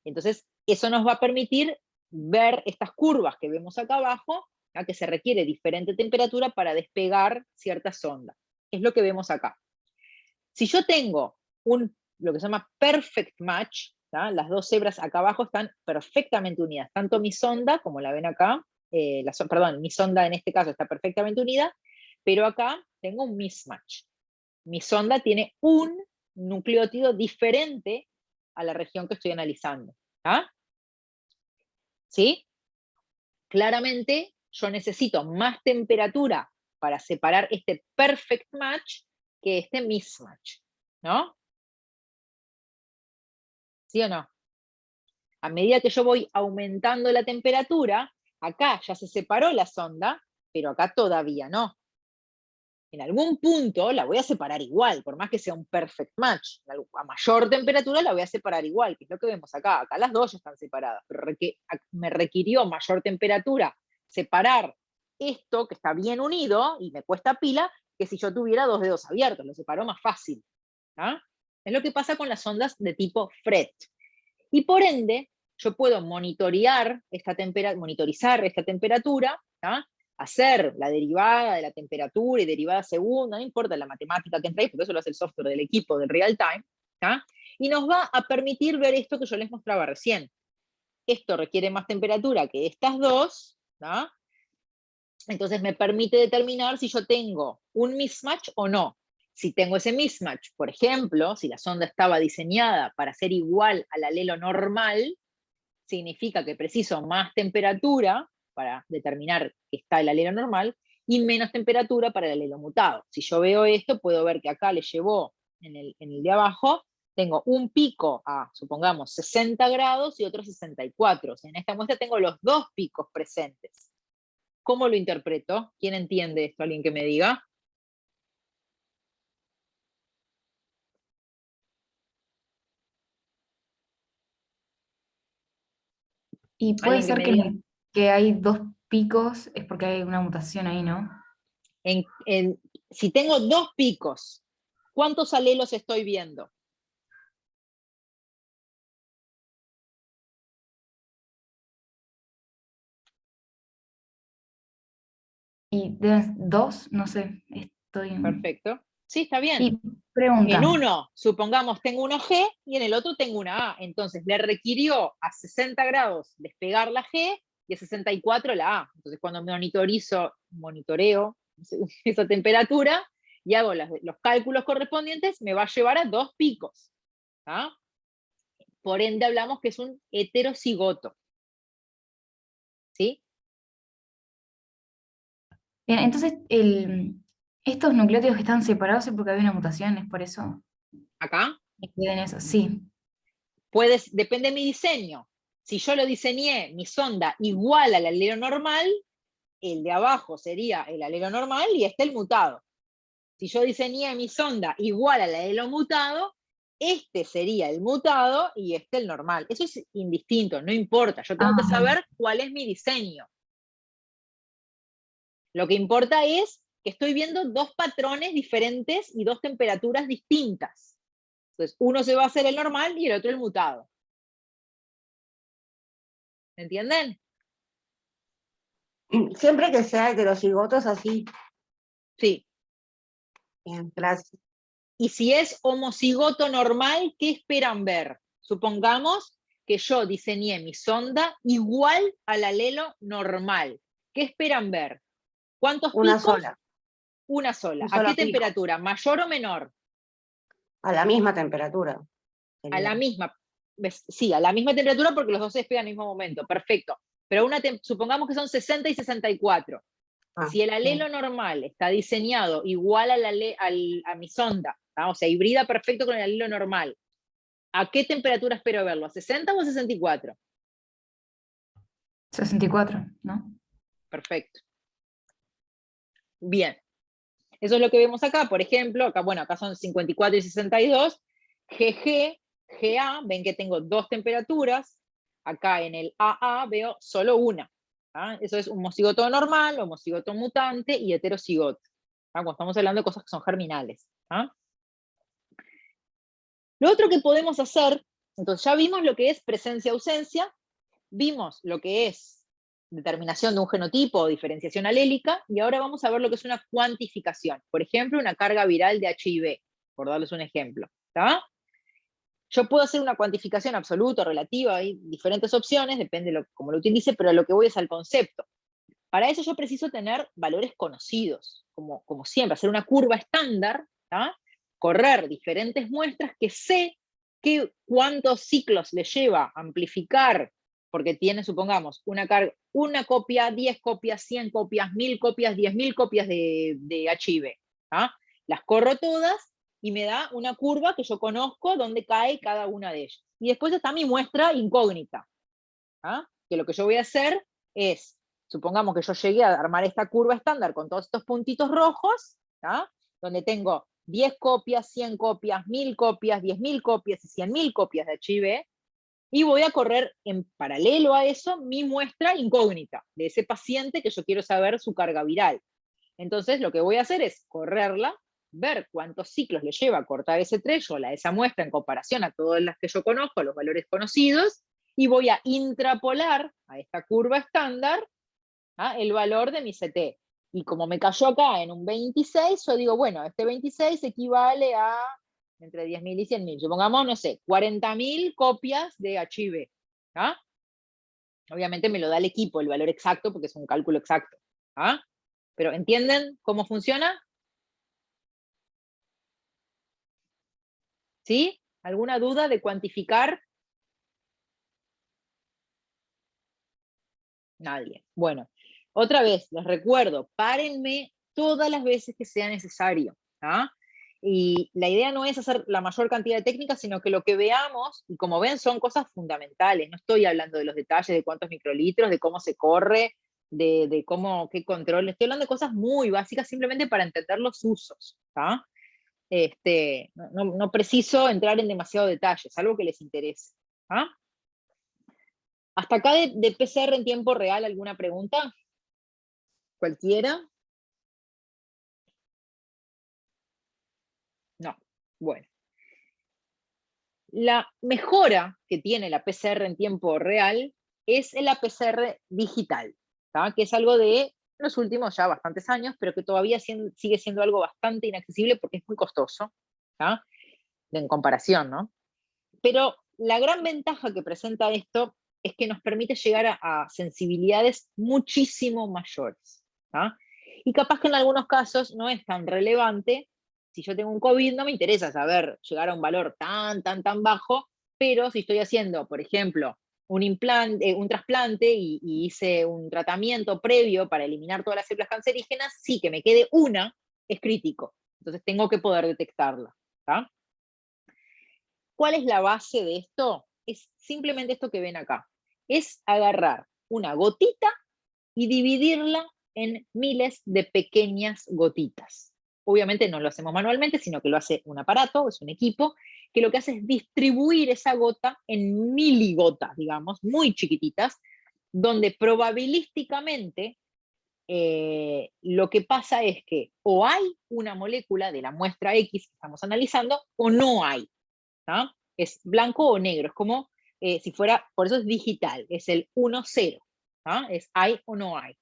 Speaker 2: Entonces, eso nos va a permitir ver estas curvas que vemos acá abajo, ¿ah?, que se requiere diferente temperatura para despegar cierta sonda. Es lo que vemos acá. Si yo tengo lo que se llama perfect match, ¿tá? Las dos hebras acá abajo están perfectamente unidas, tanto mi sonda, como la ven acá, mi sonda en este caso está perfectamente unida, pero acá tengo un mismatch. Mi sonda tiene un nucleótido diferente a la región que estoy analizando. ¿Ah? ¿Sí? Claramente yo necesito más temperatura para separar este perfect match que este mismatch, ¿no? ¿Sí o no? A medida que yo voy aumentando la temperatura, acá ya se separó la sonda, pero acá todavía no. En algún punto la voy a separar igual, por más que sea un perfect match. A mayor temperatura la voy a separar igual, que es lo que vemos acá. Acá las dos ya están separadas, pero me requirió mayor temperatura separar esto, que está bien unido, y me cuesta pila, que si yo tuviera dos dedos abiertos, lo separo más fácil. ¿Ah? Es lo que pasa con las sondas de tipo FRET. Y por ende, yo puedo monitorizar esta temperatura, ¿tá?, hacer la derivada de la temperatura y derivada segunda, no importa la matemática que entréis, porque eso lo hace el software del equipo del real time, ¿tá?, y nos va a permitir ver esto que yo les mostraba recién. Esto requiere más temperatura que estas dos, ¿tá?, entonces me permite determinar si yo tengo un mismatch o no. Si tengo ese mismatch, por ejemplo, si la sonda estaba diseñada para ser igual al alelo normal, significa que preciso más temperatura para determinar que está el alelo normal y menos temperatura para el alelo mutado. Si yo veo esto, puedo ver que acá le llevó, en el de abajo, tengo un pico a, supongamos, 60 grados y otro 64. O sea, en esta muestra tengo los dos picos presentes. ¿Cómo lo interpreto? ¿Quién entiende esto? ¿Alguien que me diga?
Speaker 3: Y puede
Speaker 2: ¿Alguien que
Speaker 3: ser
Speaker 2: me diga?
Speaker 3: que hay dos picos, es porque hay una mutación ahí, ¿no?
Speaker 2: Si tengo dos picos, ¿cuántos alelos estoy viendo?
Speaker 3: Sí, dos, no sé, estoy en...
Speaker 2: Perfecto. Sí, está bien.
Speaker 3: Y pregunta.
Speaker 2: En uno, supongamos, tengo una G y en el otro tengo una A. Entonces le requirió a 60 grados despegar la G y a 64 la A. Entonces cuando monitoreo esa temperatura y hago los cálculos correspondientes, me va a llevar a 2 picos. ¿Ah? Por ende hablamos que es un heterocigoto. ¿Sí?
Speaker 3: Bien, entonces estos nucleótidos que están separados es porque había una mutación, es por eso.
Speaker 2: Acá.
Speaker 3: Me quedé en eso, sí.
Speaker 2: Depende de mi diseño. Si yo lo diseñé, mi sonda igual al alelo normal, el de abajo sería el alelo normal y este el mutado. Si yo diseñé mi sonda igual al alelo mutado, este sería el mutado y este el normal. Eso es indistinto, no importa. Yo tengo que saber cuál es mi diseño. Lo que importa es que estoy viendo 2 patrones diferentes y 2 temperaturas distintas. Entonces, uno se va a hacer el normal y el otro el mutado. ¿Entienden?
Speaker 6: Siempre que sea heterocigoto es así.
Speaker 2: Sí.
Speaker 6: Bien, gracias.
Speaker 2: Y si es homocigoto normal, ¿qué esperan ver? Supongamos que yo diseñé mi sonda igual al alelo normal. ¿Qué esperan ver? ¿Cuántos
Speaker 6: Una
Speaker 2: picos?
Speaker 6: sola.
Speaker 2: Una sola.
Speaker 6: Un
Speaker 2: ¿A
Speaker 6: solo
Speaker 2: qué
Speaker 6: pico.
Speaker 2: temperatura? ¿Mayor o menor?
Speaker 6: A la misma temperatura.
Speaker 2: A la misma. Sí, a la misma temperatura porque los dos se despegan al mismo momento. Perfecto. Pero supongamos que son 60 y 64. Si el alelo normal está diseñado igual a mi sonda, ¿tá? O sea, hibrida perfecto con el alelo normal, ¿a qué temperatura espero verlo? ¿A 60 o a 64?
Speaker 3: 64, ¿no?
Speaker 2: Perfecto. Bien. Eso es lo que vemos acá. Por ejemplo, acá son 54 y 62. GG, GA, ven que tengo 2 temperaturas. Acá en el AA veo solo una. ¿Ah? Eso es homocigoto normal, homocigoto mutante y heterocigoto. ¿Ah? Cuando estamos hablando de cosas que son germinales. ¿Ah? Lo otro que podemos hacer, entonces ya vimos lo que es presencia-ausencia, vimos lo que es determinación de un genotipo o diferenciación alélica, y ahora vamos a ver lo que es una cuantificación. Por ejemplo, una carga viral de HIV, por darles un ejemplo. ¿Tá? Yo puedo hacer una cuantificación absoluta o relativa, hay diferentes opciones, depende de cómo lo utilice, pero lo que voy es al concepto. Para eso yo preciso tener valores conocidos, como siempre, hacer una curva estándar, ¿tá? Correr diferentes muestras que sé cuántos ciclos le lleva amplificar, porque tiene, supongamos, una copia, 10 copias, 100 copias, 1000 copias, 10.000 copias de HIV. ¿Tá? Las corro todas y me da una curva que yo conozco donde cae cada una de ellas. Y después está mi muestra incógnita, ¿tá? Que lo que yo voy a hacer es, supongamos que yo llegué a armar esta curva estándar con todos estos puntitos rojos, ¿tá? Donde tengo 10 copias, 100 copias, 1000 copias, 10.000 copias y 100.000 copias de HIV, y voy a correr en paralelo a eso mi muestra incógnita de ese paciente que yo quiero saber su carga viral. Entonces lo que voy a hacer es correrla, ver cuántos ciclos le lleva a cortar ese threshold a esa muestra en comparación a todas las que yo conozco, los valores conocidos, y voy a intrapolar a esta curva estándar el valor de mi CT. Y como me cayó acá en un 26, yo digo, bueno, este 26 equivale a entre 10.000 y 100.000. Supongamos, no sé, 40.000 copias de HIV. ¿Ah? Obviamente me lo da el equipo, el valor exacto, porque es un cálculo exacto. ¿Ah? Pero ¿entienden cómo funciona? ¿Sí? ¿Alguna duda de cuantificar? Nadie. Bueno, otra vez, les recuerdo, párenme todas las veces que sea necesario. ¿Ah? Y la idea no es hacer la mayor cantidad de técnicas, sino que lo que veamos, y como ven, son cosas fundamentales. No estoy hablando de los detalles, de cuántos microlitros, de cómo se corre, de qué control. Estoy hablando de cosas muy básicas simplemente para entender los usos. ¿Ah? No preciso entrar en demasiado detalle, salvo que les interese. ¿Ah? ¿Hasta acá de PCR en tiempo real alguna pregunta? ¿Cualquiera? No. Bueno. La mejora que tiene la PCR en tiempo real es la PCR digital, ¿tá? Que es algo de los últimos ya bastantes años, pero que todavía sigue siendo algo bastante inaccesible porque es muy costoso, ¿tá? En comparación, ¿no? Pero la gran ventaja que presenta esto es que nos permite llegar a sensibilidades muchísimo mayores, ¿tá? Y capaz que en algunos casos no es tan relevante. Si yo tengo un COVID, no me interesa saber llegar a un valor tan bajo, pero si estoy haciendo, por ejemplo, un trasplante y hice un tratamiento previo para eliminar todas las células cancerígenas, sí, que me quede una, es crítico. Entonces tengo que poder detectarla, ¿tá? ¿Cuál es la base de esto? Es simplemente esto que ven acá. Es agarrar una gotita y dividirla en miles de pequeñas gotitas. Obviamente no lo hacemos manualmente, sino que lo hace un aparato, es un equipo, que lo que hace es distribuir esa gota en miligotas, digamos, muy chiquititas, donde probabilísticamente lo que pasa es que o hay una molécula de la muestra X que estamos analizando o no hay, ¿tá? Es blanco o negro, es como si fuera, por eso es digital, es el 1-0, ¿tá? Es hay o no hay,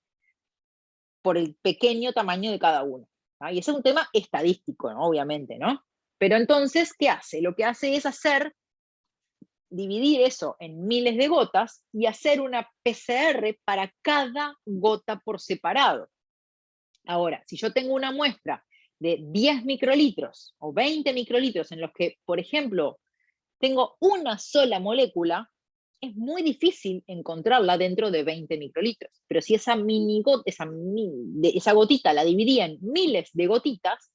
Speaker 2: por el pequeño tamaño de cada uno, ¿tá? Y ese es un tema estadístico, ¿no? Obviamente, ¿no? Pero entonces, ¿qué hace? Lo que hace es dividir eso en miles de gotas y hacer una PCR para cada gota por separado. Ahora, si yo tengo una muestra de 10 microlitros o 20 microlitros en los que, por ejemplo, tengo una sola molécula, es muy difícil encontrarla dentro de 20 microlitros. Pero si esa gotita la dividía en miles de gotitas,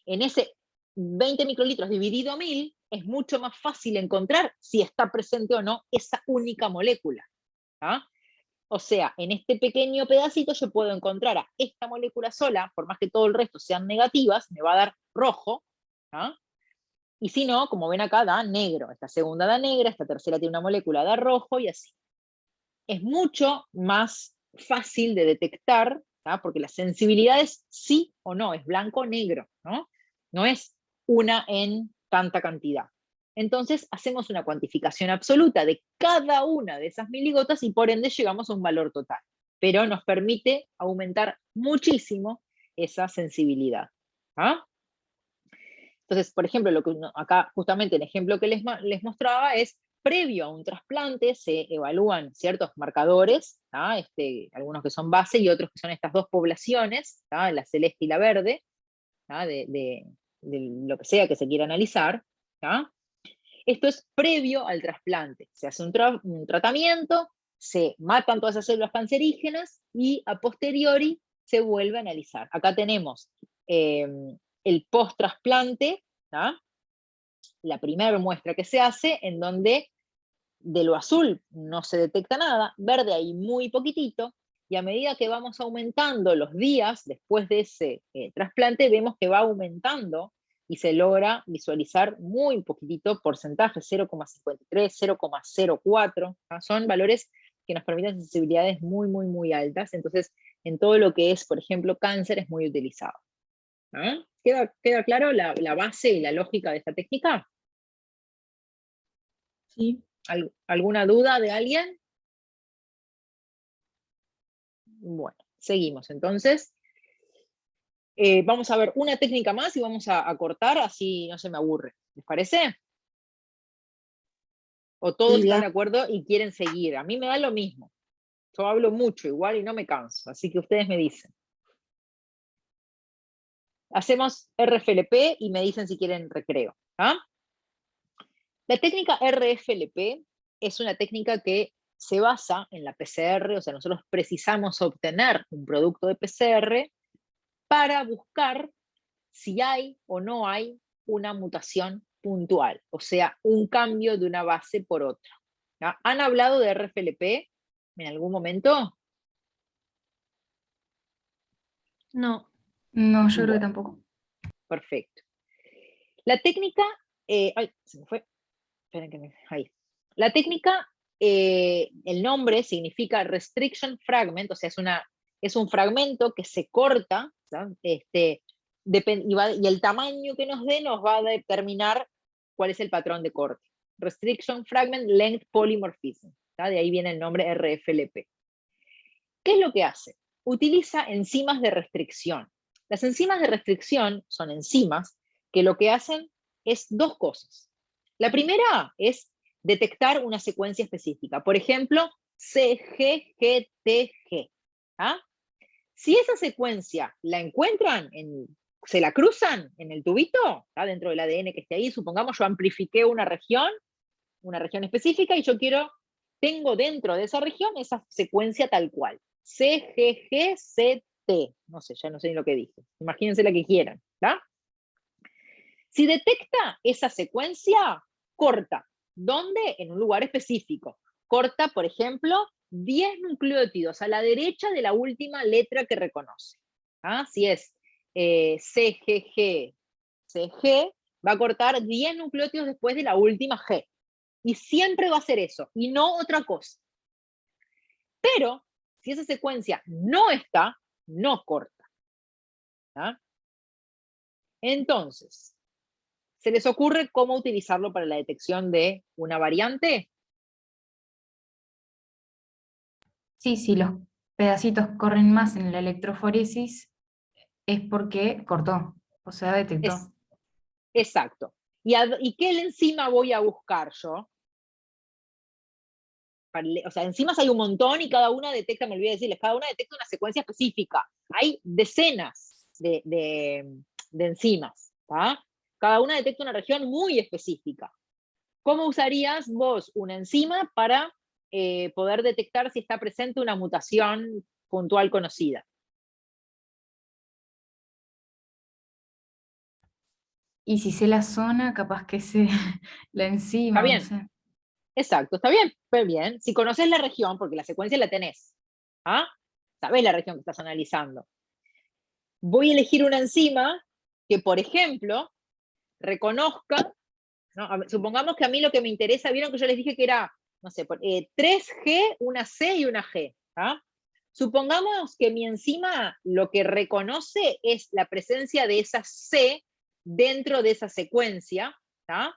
Speaker 2: en ese 20 microlitros dividido a 1000, es mucho más fácil encontrar si está presente o no esa única molécula, ¿tá? O sea, en este pequeño pedacito yo puedo encontrar a esta molécula sola, por más que todo el resto sean negativas, me va a dar rojo, ¿tá? Y si no, como ven acá, da negro. Esta segunda da negra, esta tercera tiene una molécula, da rojo y así. Es mucho más fácil de detectar, ¿tá? Porque la sensibilidad es sí o no, es blanco o negro, ¿no? No es una en tanta cantidad. Entonces hacemos una cuantificación absoluta de cada una de esas miligotas y por ende llegamos a un valor total. Pero nos permite aumentar muchísimo esa sensibilidad. ¿Ah? Entonces, por ejemplo, lo que acá justamente el ejemplo que les mostraba es, previo a un trasplante se evalúan ciertos marcadores, algunos que son base y otros que son estas dos poblaciones, la celeste y la verde, de lo que sea que se quiera analizar. Esto es previo al trasplante. Se hace un tratamiento, se matan todas esas células cancerígenas y a posteriori se vuelve a analizar. Acá tenemos el post-trasplante, la primera muestra que se hace, en donde de lo azul no se detecta nada, verde hay muy poquitito, y a medida que vamos aumentando los días después de ese trasplante, vemos que va aumentando y se logra visualizar muy poquitito porcentaje, 0,53, 0,04, son valores que nos permiten sensibilidades muy altas. Entonces, en todo lo que es, por ejemplo, cáncer, es muy utilizado. ¿Queda claro la base y la lógica de esta técnica?
Speaker 7: Sí.
Speaker 2: ¿Alguna duda de alguien? Bueno, seguimos entonces. Vamos a ver una técnica más y vamos a cortar, así no se me aburre. ¿Les parece? ¿O todos están de acuerdo y quieren seguir? A mí me da lo mismo. Yo hablo mucho igual y no me canso, así que ustedes me dicen. Hacemos RFLP y me dicen si quieren recreo. La técnica RFLP es una técnica que se basa en la PCR, o sea, nosotros precisamos obtener un producto de PCR para buscar si hay o no hay una mutación puntual, o sea, un cambio de una base por otra. ¿Han hablado de RFLP en algún momento?
Speaker 4: No.
Speaker 3: No, yo creo que tampoco.
Speaker 2: Perfecto. La técnica, ay, se me fue. Esperen que ahí. La técnica, el nombre significa restriction fragment, o sea, es un fragmento que se corta, y el tamaño que nos dé nos va a determinar cuál es el patrón de corte. Restriction fragment length polymorphism, de ahí viene el nombre RFLP. ¿Qué es lo que hace? utiliza enzimas de restricción. Las enzimas de restricción son enzimas que lo que hacen es dos cosas. La primera es detectar una secuencia específica. Por ejemplo, CGGTG. ¿Ah? Si esa secuencia la encuentran, se la cruzan en el tubito, ¿tá? Dentro del ADN que esté ahí, supongamos yo amplifiqué una región específica, y yo tengo dentro de esa región esa secuencia tal cual. CGGCT. No sé, ya no sé ni lo que dije. Imagínense la que quieran. ¿Tá? Si detecta esa secuencia, corta. ¿Dónde? En un lugar específico. Corta, por ejemplo, 10 nucleótidos a la derecha de la última letra que reconoce. ¿Ah? Si es CGG, CG, va a cortar 10 nucleótidos después de la última G. Y siempre va a hacer eso, y no otra cosa. Pero, si esa secuencia no está, no corta. ¿Ah? Entonces, ¿se les ocurre cómo utilizarlo para la detección de una variante?
Speaker 3: Sí, si los pedacitos corren más en la electroforesis es porque cortó, o sea, detectó.
Speaker 2: Exacto. ¿Y qué enzima voy a buscar yo? O sea, enzimas hay un montón y cada una detecta, me olvidé decirles, cada una detecta una secuencia específica. Hay decenas de enzimas, ¿tá? Cada una detecta una región muy específica. ¿Cómo usarías vos una enzima para poder detectar si está presente una mutación puntual conocida?
Speaker 3: Y si sé la zona, capaz que sé la enzima,
Speaker 2: Está bien.
Speaker 3: no sé.
Speaker 2: Exacto, está bien, pues bien. Si conoces la región, porque la secuencia la tenés, ¿ah? Sabés la región que estás analizando. Voy a elegir una enzima que, por ejemplo, reconozca, ¿no? Supongamos que a mí lo que me interesa, vieron que yo les dije que era, no sé, 3G, una C y una G. ¿Ah? Supongamos que mi enzima lo que reconoce es la presencia de esa C dentro de esa secuencia. ¿Ah?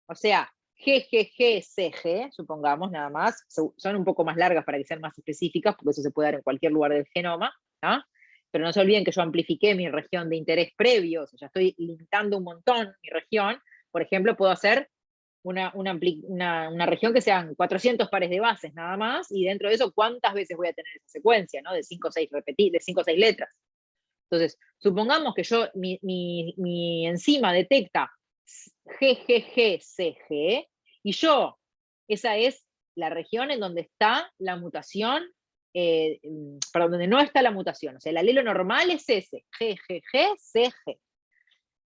Speaker 2: O sea, GGGCG, supongamos nada más, son un poco más largas para que sean más específicas, porque eso se puede dar en cualquier lugar del genoma, ¿no? Pero no se olviden que yo amplifiqué mi región de interés previo, o sea, ya estoy limitando un montón mi región. Por ejemplo, puedo hacer una región que sean 400 pares de bases nada más, y dentro de eso, ¿cuántas veces voy a tener esa secuencia, ¿no? De 5 o 6 letras. Entonces, supongamos que mi enzima detecta GGGCG, y esa es la región en donde está la mutación, perdón, donde no está la mutación. O sea, el alelo normal es ese, GGGCG.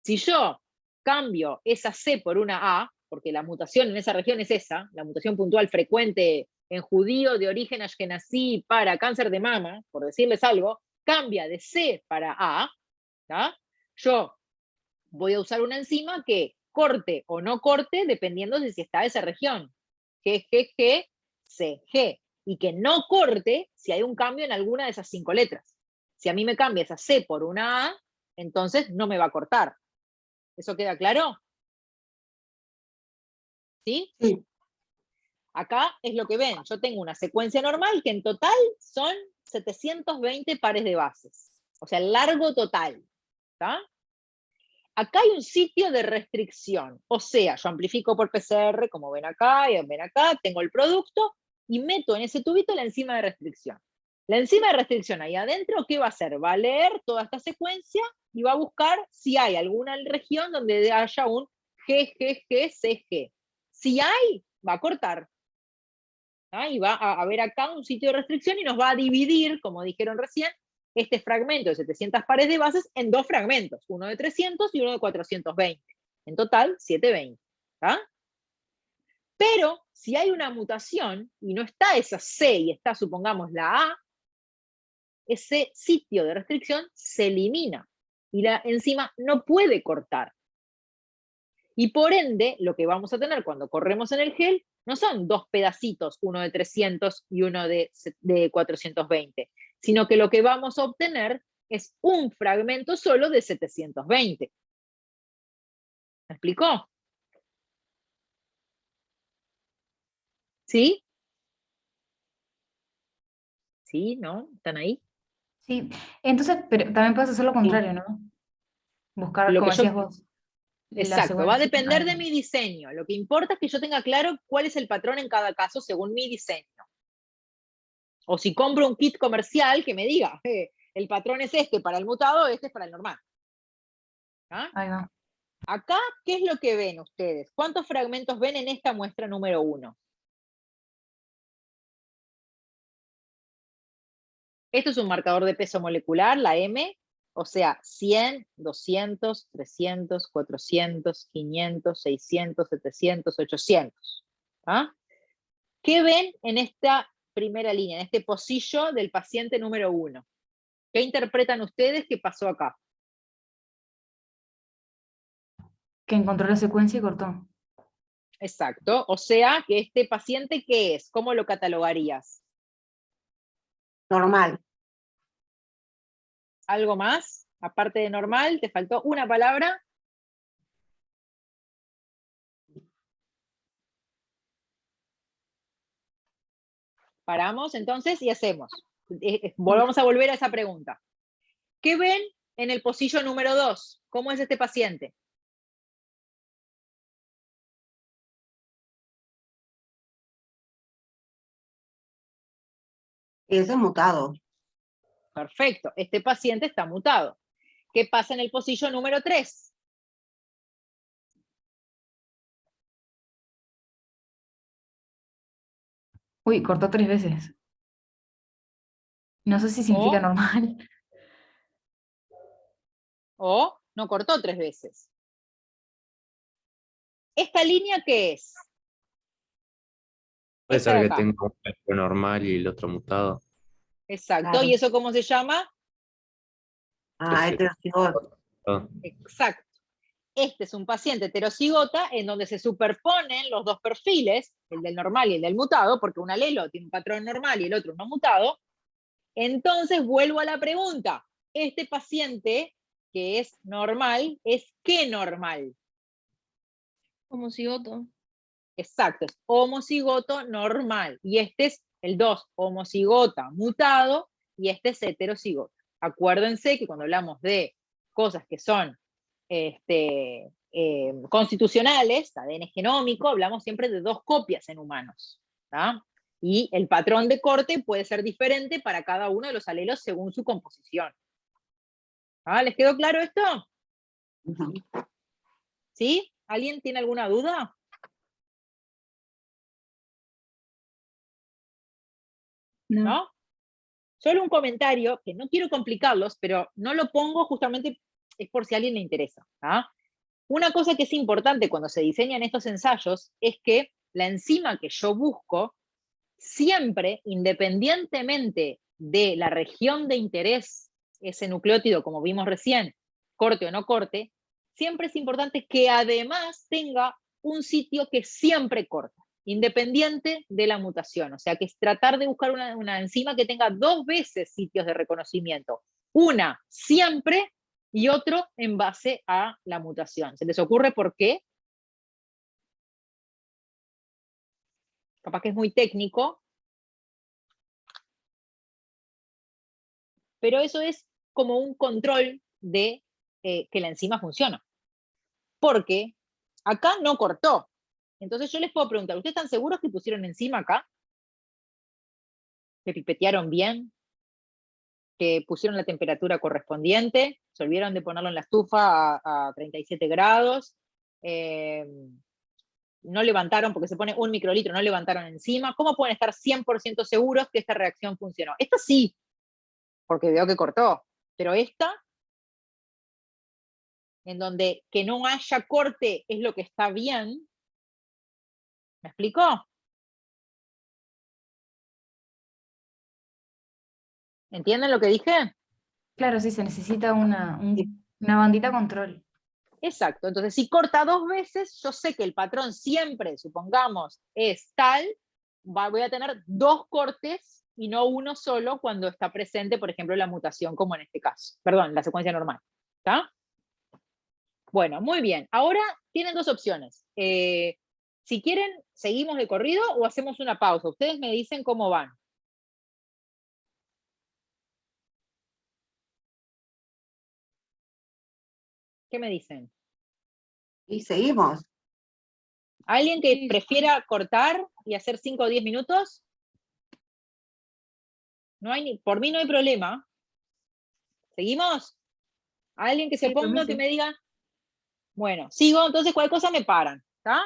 Speaker 2: Si yo cambio esa C por una A, porque la mutación en esa región es esa, la mutación puntual frecuente en judío de origen ashkenazí para cáncer de mama, por decirles algo, cambia de C para A, ¿tá? Yo voy a usar una enzima que corte o no corte dependiendo de si está esa región, GGGCG, y que no corte si hay un cambio en alguna de esas 5 letras. Si a mí me cambia esa C por una A, entonces no me va a cortar. ¿Eso queda claro? ¿Sí?
Speaker 6: Sí.
Speaker 2: Acá es lo que ven. Yo tengo una secuencia normal que en total son 720 pares de bases. O sea, el largo total. ¿Tá? Acá hay un sitio de restricción. O sea, yo amplifico por PCR, como ven acá, tengo el producto, y meto en ese tubito la enzima de restricción. La enzima de restricción ahí adentro, ¿qué va a hacer? Va a leer toda esta secuencia y va a buscar si hay alguna región donde haya un GGGCG. Si hay, va a cortar. ¿Ah? Y va a ver acá un sitio de restricción y nos va a dividir, como dijeron recién, este fragmento de 700 pares de bases en 2 fragmentos, uno de 300 y uno de 420. En total, 720. ¿Ah? Pero si hay una mutación y no está esa C y está, supongamos, la A, ese sitio de restricción se elimina y la enzima no puede cortar. Y por ende, lo que vamos a tener cuando corremos en el gel no son 2 pedacitos, uno de 300 y uno de 420, sino que lo que vamos a obtener es un fragmento solo de 720. ¿Me explicó? ¿Sí? ¿Sí? ¿No? ¿Están ahí?
Speaker 3: Sí, entonces, pero también puedes hacer lo contrario, ¿no? Buscar,
Speaker 2: Lo
Speaker 3: como
Speaker 2: que yo
Speaker 3: decías vos, la
Speaker 2: Exacto, va a
Speaker 3: secuencia.
Speaker 2: depender de mi diseño. Lo que importa es que yo tenga claro cuál es el patrón en cada caso según mi diseño. O si compro un kit comercial, que me diga, el patrón es este para el mutado, este es para el normal. ¿Ah?
Speaker 3: Ahí va.
Speaker 2: Acá, ¿qué es lo que ven ustedes? ¿Cuántos fragmentos ven en esta muestra número 1? Esto es un marcador de peso molecular, la M, o sea, 100, 200, 300, 400, 500, 600, 700, 800. ¿Ah? ¿Qué ven en esta primera línea, en este pocillo del paciente número 1? ¿Qué interpretan ustedes que pasó acá?
Speaker 3: Que encontró la secuencia y cortó.
Speaker 2: Exacto, o sea, que este paciente, ¿qué es? ¿Cómo lo catalogarías?
Speaker 6: Normal.
Speaker 2: ¿Algo más? Aparte de normal, ¿te faltó una palabra? Paramos entonces y hacemos. Volvamos a volver a esa pregunta. ¿Qué ven en el pocillo número 2? ¿Cómo es este paciente?
Speaker 6: Ese es mutado.
Speaker 2: Perfecto, este paciente está mutado. ¿Qué pasa en el pocillo número 3?
Speaker 3: Uy, cortó 3 veces. No sé si significa normal.
Speaker 2: O no cortó 3 veces. ¿Esta línea qué es?
Speaker 5: Puede
Speaker 2: Esta
Speaker 5: ser
Speaker 2: de
Speaker 5: que
Speaker 2: acá.
Speaker 5: tenga un algo normal y el otro mutado.
Speaker 2: Exacto.
Speaker 6: Claro.
Speaker 2: ¿Y eso cómo se llama?
Speaker 6: Ah,
Speaker 5: Entonces,
Speaker 6: heterocigoto.
Speaker 2: Exacto. Este es un paciente heterocigota en donde se superponen los dos perfiles, el del normal y el del mutado, porque un alelo tiene un patrón normal y el otro no mutado. Entonces vuelvo a la pregunta. Este paciente que es normal, ¿es qué normal?
Speaker 4: Homocigoto.
Speaker 2: Exacto, es homocigoto normal. Y este es el 2, homocigota mutado, y este es heterocigota. Acuérdense que cuando hablamos de cosas que son constitucionales, ADN genómico, hablamos siempre de 2 copias en humanos. ¿tá? Y el patrón de corte puede ser diferente para cada uno de los alelos según su composición. ¿Les quedó claro esto?
Speaker 6: Ujú.
Speaker 2: ¿Sí? ¿Alguien tiene alguna duda? ¿No? Solo un comentario, que no quiero complicarlos, pero no lo pongo justamente, es por si a alguien le interesa. Una cosa que es importante cuando se diseñan estos ensayos es que la enzima que yo busco, siempre, independientemente de la región de interés, ese nucleótido, como vimos recién, corte o no corte, siempre es importante que además tenga un sitio que siempre corta, independiente de la mutación. O sea, que es tratar de buscar una enzima que tenga 2 veces sitios de reconocimiento. Una siempre y otro en base a la mutación. ¿Se les ocurre por qué? Capaz que es muy técnico, pero eso es como un control de que la enzima funciona. Porque acá no cortó. Entonces yo les puedo preguntar, ¿ustedes están seguros que pusieron enzima acá? ¿Que pipetearon bien? ¿Que pusieron la temperatura correspondiente? ¿Se olvidaron de ponerlo en la estufa a 37 grados? No levantaron, porque se pone 1 microlitro, no levantaron enzima. ¿Cómo pueden estar 100% seguros que esta reacción funcionó? Esta sí, porque veo que cortó. Pero esta, en donde que no haya corte es lo que está bien. ¿Me explicó? ¿Entienden lo que dije?
Speaker 3: Claro, sí, se necesita una bandita control.
Speaker 2: Exacto. Entonces, si corta 2 veces, yo sé que el patrón siempre, supongamos, es tal, voy a tener 2 cortes y no uno solo cuando está presente, por ejemplo, la mutación, como en este caso. Perdón, la secuencia normal. ¿Está? Bueno, muy bien. Ahora tienen 2 opciones. Si quieren, seguimos de corrido o hacemos una pausa. Ustedes me dicen cómo van. ¿Qué me dicen?
Speaker 6: Y seguimos.
Speaker 2: ¿Alguien que
Speaker 3: Sí.
Speaker 2: prefiera cortar y hacer 5 o 10 minutos? Por mí no hay problema. ¿Seguimos? ¿Alguien que se
Speaker 3: Sí, por mí
Speaker 2: oponga que
Speaker 3: sí.
Speaker 2: me diga? Bueno, sigo, entonces cualquier cosa me paran, ¿está?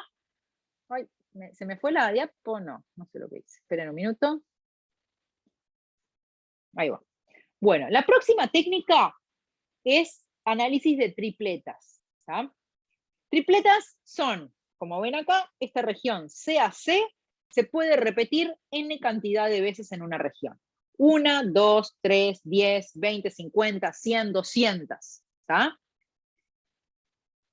Speaker 2: Ay, ¿se me fue la diapo? No sé lo que hice. Esperen un minuto. Ahí va. Bueno, la próxima técnica es análisis de tripletas. ¿Tá? Tripletas son, como ven acá, esta región CAC se puede repetir n cantidad de veces en una región. 1, 2, 3, 10, 20, 50, 100, 200. ¿Tá?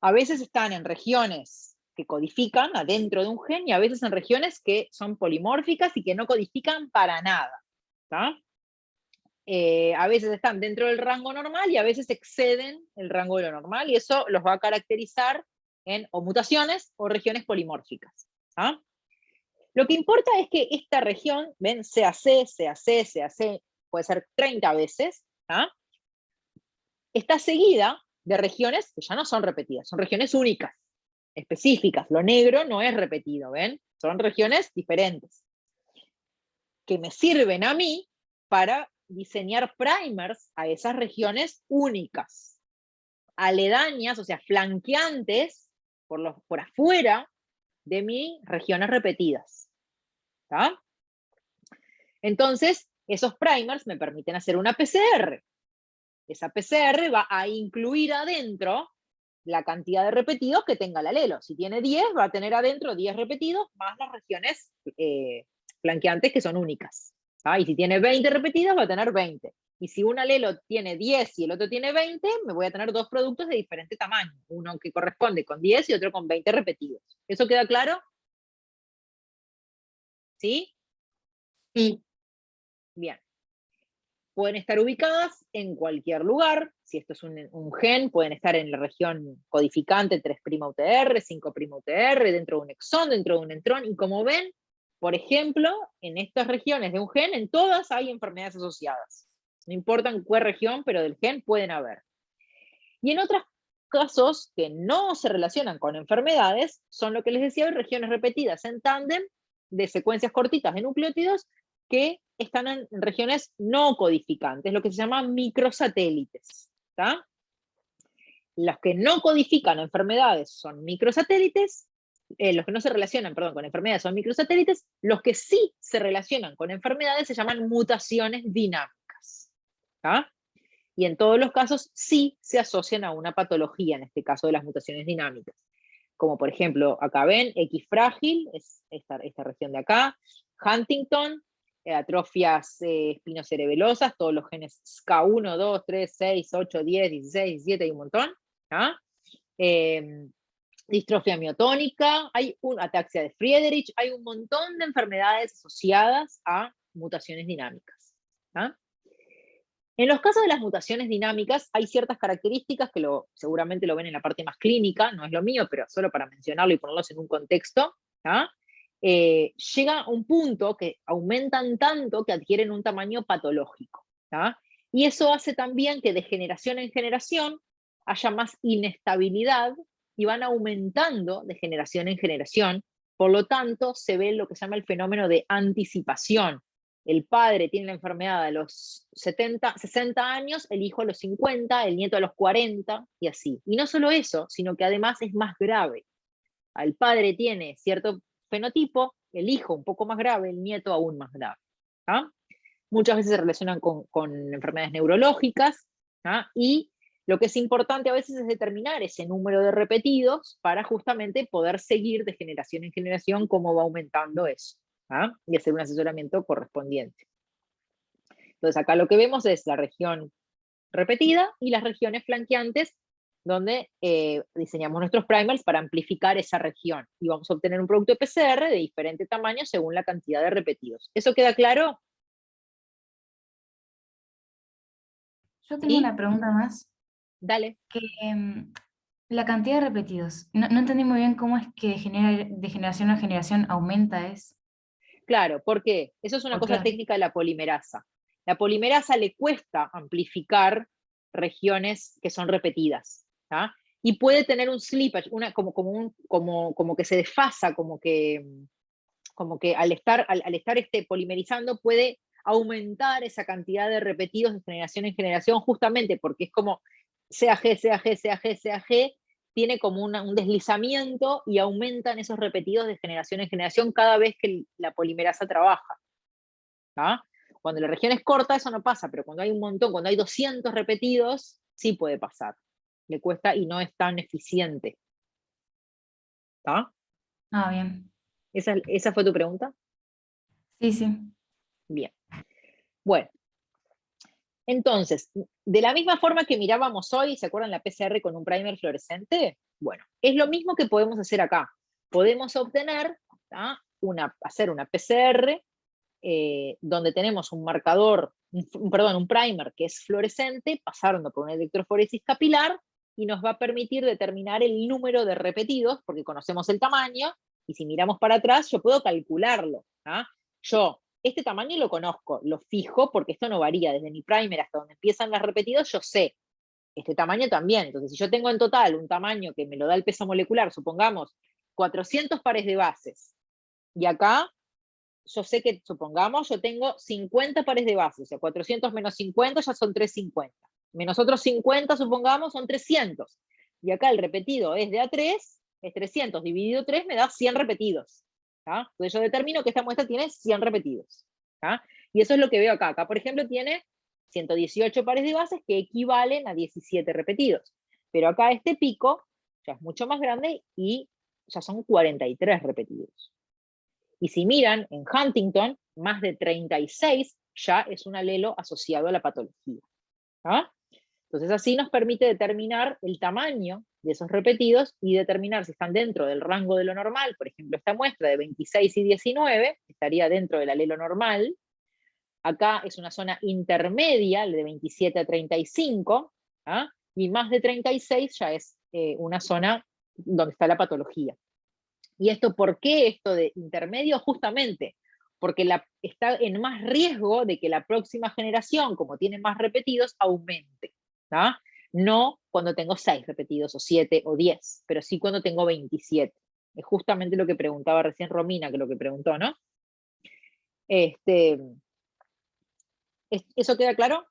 Speaker 2: A veces están en regiones que codifican adentro de un gen y a veces en regiones que son polimórficas y que no codifican para nada. ¿Tá? A veces están dentro del rango normal y a veces exceden el rango de lo normal, y eso los va a caracterizar en o mutaciones o regiones polimórficas. ¿Ah? Lo que importa es que esta región, ven, CAC, CAC, CAC, puede ser 30 veces, ¿ah? Está seguida de regiones que ya no son repetidas, son regiones únicas, específicas. Lo negro no es repetido, ¿ven? Son regiones diferentes, que me sirven a mí para diseñar primers a esas regiones únicas, aledañas, o sea, flanqueantes por afuera de mis regiones repetidas. ¿Tá? Entonces, esos primers me permiten hacer una PCR. Esa PCR va a incluir adentro la cantidad de repetidos que tenga el alelo. Si tiene 10, va a tener adentro 10 repetidos, más las regiones flanqueantes que son únicas. ¿Ah? Y si tiene 20 repetidas, va a tener 20. Y si un alelo tiene 10 y el otro tiene 20, me voy a tener dos productos de diferente tamaño. Uno que corresponde con 10 y otro con 20 repetidos. ¿Eso queda claro? ¿Sí?
Speaker 6: Sí.
Speaker 2: Bien. Pueden estar ubicadas en cualquier lugar. Si esto es un gen, pueden estar en la región codificante 3' UTR, 5' UTR, dentro de un exón, dentro de un intrón. Y como ven, por ejemplo, en estas regiones de un gen, en todas hay enfermedades asociadas. No importa en qué región, pero del gen pueden haber. Y en otros casos que no se relacionan con enfermedades, son lo que les decía hoy, regiones repetidas en tándem de secuencias cortitas de nucleótidos que están en regiones no codificantes, lo que se llama microsatélites. ¿Tá? Los que no codifican enfermedades son microsatélites, los que no se relacionan, perdón, con enfermedades son microsatélites, los que sí se relacionan con enfermedades se llaman mutaciones dinámicas. ¿Tá? Y en todos los casos sí se asocian a una patología, en este caso de las mutaciones dinámicas. Como por ejemplo, acá ven, X frágil, es esta región de acá, Huntington, atrofias espinocerebelosas, todos los genes SCA1, 2, 3, 6, 8, 10, 16, 17, hay un montón. ¿Ah? Distrofia miotónica, hay ataxia de Friedrich, hay un montón de enfermedades asociadas a mutaciones dinámicas. ¿Ah? En los casos de las mutaciones dinámicas hay ciertas características que seguramente lo ven en la parte más clínica, no es lo mío, pero solo para mencionarlo y ponerlos en un contexto. Llega a un punto que aumentan tanto que adquieren un tamaño patológico. ¿tá? Y eso hace también que de generación en generación haya más inestabilidad y van aumentando de generación en generación. Por lo tanto, se ve lo que se llama el fenómeno de anticipación. El padre tiene la enfermedad a los 60 años, el hijo a los 50, el nieto a los 40, y así. Y no solo eso, sino que además es más grave. El padre tiene cierto fenotipo, el hijo un poco más grave, el nieto aún más grave. ¿tá? Muchas veces se relacionan con enfermedades neurológicas, ¿tá? Y lo que es importante a veces es determinar ese número de repetidos para justamente poder seguir de generación en generación cómo va aumentando eso. Y hacer un asesoramiento correspondiente. Entonces acá lo que vemos es la región repetida y las regiones flanqueantes donde diseñamos nuestros primers para amplificar esa región y vamos a obtener un producto PCR de diferente tamaño según la cantidad de repetidos. ¿Eso queda claro?
Speaker 3: Yo tengo una pregunta más.
Speaker 2: Dale.
Speaker 3: Que, la cantidad de repetidos, no entendí muy bien cómo es que de generación a generación aumenta eso.
Speaker 2: Claro, ¿por qué? Eso es una cosa técnica de la polimerasa. La polimerasa le cuesta amplificar regiones que son repetidas. ¿tá? y puede tener un slippage, como que se desfasa, como que al estar polimerizando puede aumentar esa cantidad de repetidos de generación en generación, justamente porque es como CAG, CAG, CAG, CAG, tiene como un deslizamiento y aumentan esos repetidos de generación en generación cada vez que la polimerasa trabaja. ¿Ah? Cuando la región es corta eso no pasa, pero cuando hay un montón, cuando hay 200 repetidos, sí puede pasar. Le cuesta y no es tan eficiente. ¿Ah?
Speaker 3: Ah, bien.
Speaker 2: ¿Esa fue tu pregunta?
Speaker 3: Sí, sí.
Speaker 2: Bien. Bueno. Entonces, de la misma forma que mirábamos hoy, ¿se acuerdan la PCR con un primer fluorescente? Bueno, es lo mismo que podemos hacer acá. Podemos obtener, hacer una PCR donde tenemos un marcador, un primer que es fluorescente, pasando por una electroforesis capilar, y nos va a permitir determinar el número de repetidos, porque conocemos el tamaño, y si miramos para atrás, yo puedo calcularlo. Este tamaño lo conozco, lo fijo, porque esto no varía, desde mi primer hasta donde empiezan los repetidos, yo sé. Este tamaño también, entonces si yo tengo en total un tamaño que me lo da el peso molecular, supongamos 400 pares de bases, y acá yo sé que, supongamos, yo tengo 50 pares de bases, o sea, 400 menos 50 ya son 350. Menos otros 50, supongamos, son 300. Y acá el repetido es de A3, es 300 dividido 3 me da 100 repetidos. Entonces yo determino que esta muestra tiene 100 repetidos. Y eso es lo que veo acá. Acá, por ejemplo, tiene 118 pares de bases que equivalen a 17 repetidos. Pero acá este pico ya es mucho más grande y ya son 43 repetidos. Y si miran, en Huntington, más de 36 ya es un alelo asociado a la patología. Entonces así nos permite determinar el tamaño de esos repetidos y determinar si están dentro del rango de lo normal. Por ejemplo, esta muestra de 26 y 19 estaría dentro del alelo normal. Acá es una zona intermedia, de 27 a 35, y más de 36 ya es una zona donde está la patología. ¿Y esto por qué esto de intermedio? Justamente porque está en más riesgo de que la próxima generación, como tiene más repetidos, aumente. No cuando tengo 6 repetidos, o 7, o 10, pero sí cuando tengo 27. Es justamente lo que preguntaba recién Romina, que lo que preguntó, ¿no? ¿Eso queda claro?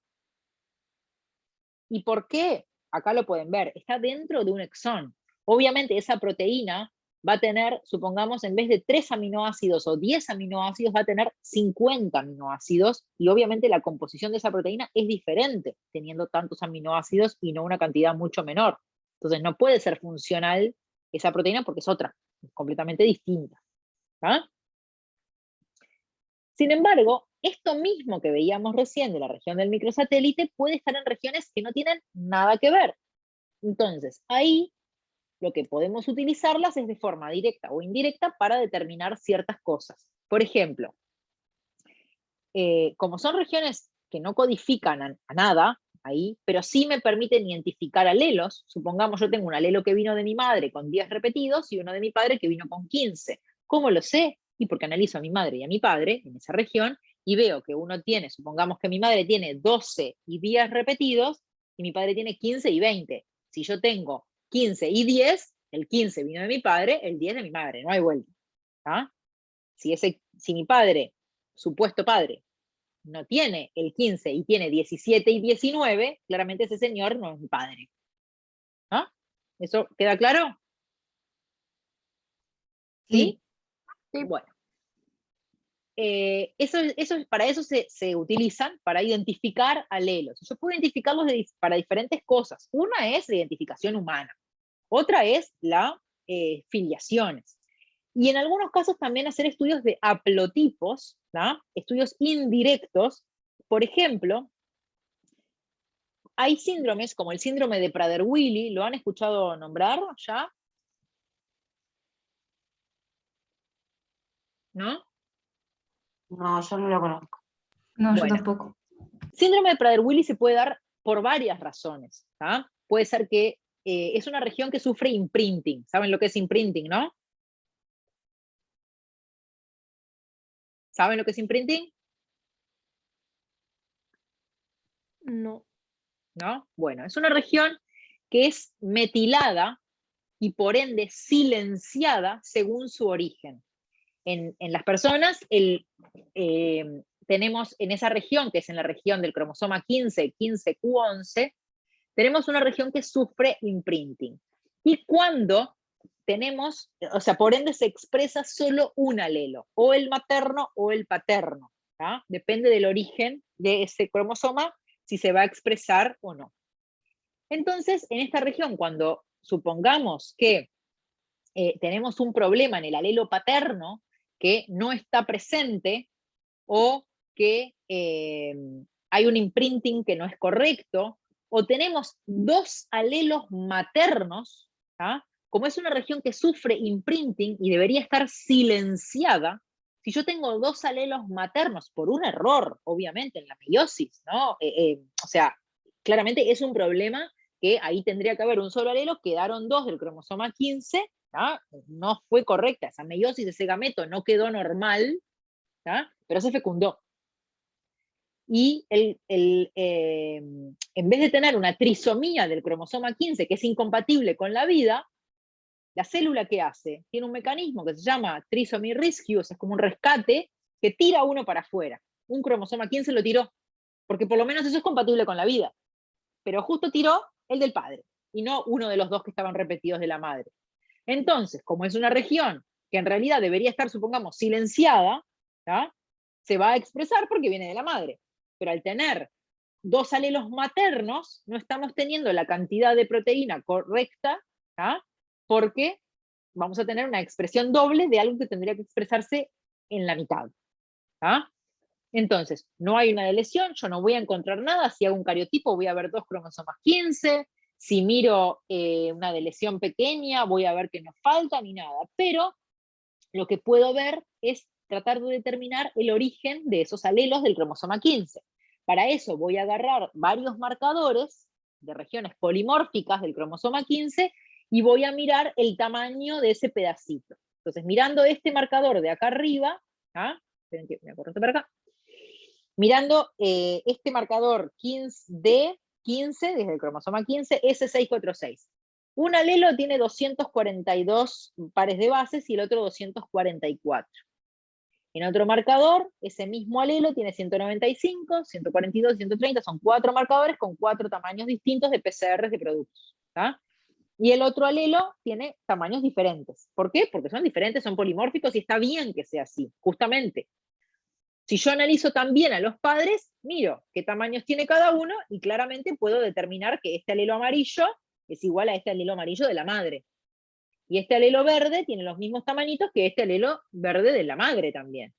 Speaker 2: ¿Y por qué? Acá lo pueden ver, está dentro de un exón. Obviamente esa proteína va a tener, supongamos, en vez de 3 aminoácidos o 10 aminoácidos, va a tener 50 aminoácidos, y obviamente la composición de esa proteína es diferente, teniendo tantos aminoácidos y no una cantidad mucho menor. Entonces no puede ser funcional esa proteína porque es otra, es completamente distinta. Sin embargo, esto mismo que veíamos recién de la región del microsatélite puede estar en regiones que no tienen nada que ver. Entonces, ahí lo que podemos utilizarlas es de forma directa o indirecta para determinar ciertas cosas. Por ejemplo, como son regiones que no codifican a nada ahí, pero sí me permiten identificar alelos, supongamos yo tengo un alelo que vino de mi madre con 10 repetidos y uno de mi padre que vino con 15. ¿Cómo lo sé? Y porque analizo a mi madre y a mi padre en esa región y veo que uno tiene, supongamos que mi madre tiene 12 y 10 repetidos y mi padre tiene 15 y 20. Si yo tengo 15 y 10, el 15 vino de mi padre, el 10 de mi madre, no hay vuelta. Si mi padre, supuesto padre, no tiene el 15 y tiene 17 y 19, claramente ese señor no es mi padre. ¿Eso queda claro? ¿Sí?
Speaker 6: Sí.
Speaker 2: Bueno. Para eso se utilizan, para identificar alelos. Yo puedo identificarlos para diferentes cosas. Una es la identificación humana. Otra es la filiaciones. Y en algunos casos también hacer estudios de haplotipos, estudios indirectos. Por ejemplo, hay síndromes como el síndrome de Prader-Willi, ¿lo han escuchado nombrar ya? ¿No?
Speaker 6: No, yo no lo conozco.
Speaker 3: No, yo
Speaker 2: Bueno.
Speaker 3: tampoco.
Speaker 2: Síndrome de Prader-Willi se puede dar por varias razones. Puede ser que es una región que sufre imprinting. ¿Saben lo que es imprinting, no? ¿Saben lo que es imprinting?
Speaker 4: No.
Speaker 2: ¿No? Bueno, es una región que es metilada y por ende silenciada según su origen. En las personas, tenemos en esa región, que es en la región del cromosoma 15, 15q11, tenemos una región que sufre imprinting. Y cuando tenemos, o sea, por ende se expresa solo un alelo, o el materno o el paterno, ¿tá? Depende del origen de ese cromosoma, si se va a expresar o no. Entonces, en esta región, cuando supongamos que tenemos un problema en el alelo paterno que no está presente, o que hay un imprinting que no es correcto, o tenemos dos alelos maternos, ¿tá? Como es una región que sufre imprinting y debería estar silenciada, si yo tengo dos alelos maternos, por un error, obviamente, en la meiosis, ¿no? O sea, claramente es un problema que ahí tendría que haber un solo alelo, quedaron dos del cromosoma 15, ¿tá? No fue correcta, esa meiosis, ese gameto no quedó normal, ¿tá? Pero se fecundó. Y en vez de tener una trisomía del cromosoma 15 que es incompatible con la vida, la célula que hace tiene un mecanismo que se llama trisomy rescue, o sea, es como un rescate, que tira uno para afuera. Un cromosoma 15 lo tiró, porque por lo menos eso es compatible con la vida. Pero justo tiró el del padre, y no uno de los dos que estaban repetidos de la madre. Entonces, como es una región que en realidad debería estar, supongamos, silenciada, ¿tá? Se va a expresar porque viene de la madre. Pero al tener dos alelos maternos, no estamos teniendo la cantidad de proteína correcta, ¿tá? Porque vamos a tener una expresión doble de algo que tendría que expresarse en la mitad, ¿tá? Entonces, no hay una lesión, yo no voy a encontrar nada. Si hago un cariotipo voy a ver dos cromosomas 15, si miro una lesión pequeña voy a ver que no falta ni nada, pero lo que puedo ver es tratar de determinar el origen de esos alelos del cromosoma 15. Para eso voy a agarrar varios marcadores de regiones polimórficas del cromosoma 15 y voy a mirar el tamaño de ese pedacito. Entonces, mirando este marcador de acá arriba, ¿ah? Esperen que me acorto para acá. Mirando este marcador 15D15, desde el cromosoma 15, S646. Un alelo tiene 242 pares de bases y el otro 244. En otro marcador, ese mismo alelo tiene 195, 142, 130, son 4 marcadores con 4 tamaños distintos de PCRs de productos, ¿tá? Y el otro alelo tiene tamaños diferentes. ¿Por qué? Porque son diferentes, son polimórficos y está bien que sea así, justamente. Si yo analizo también a los padres, miro qué tamaños tiene cada uno y claramente puedo determinar que este alelo amarillo es igual a este alelo amarillo de la madre. Y este alelo verde tiene los mismos tamañitos que este alelo verde de la madre también.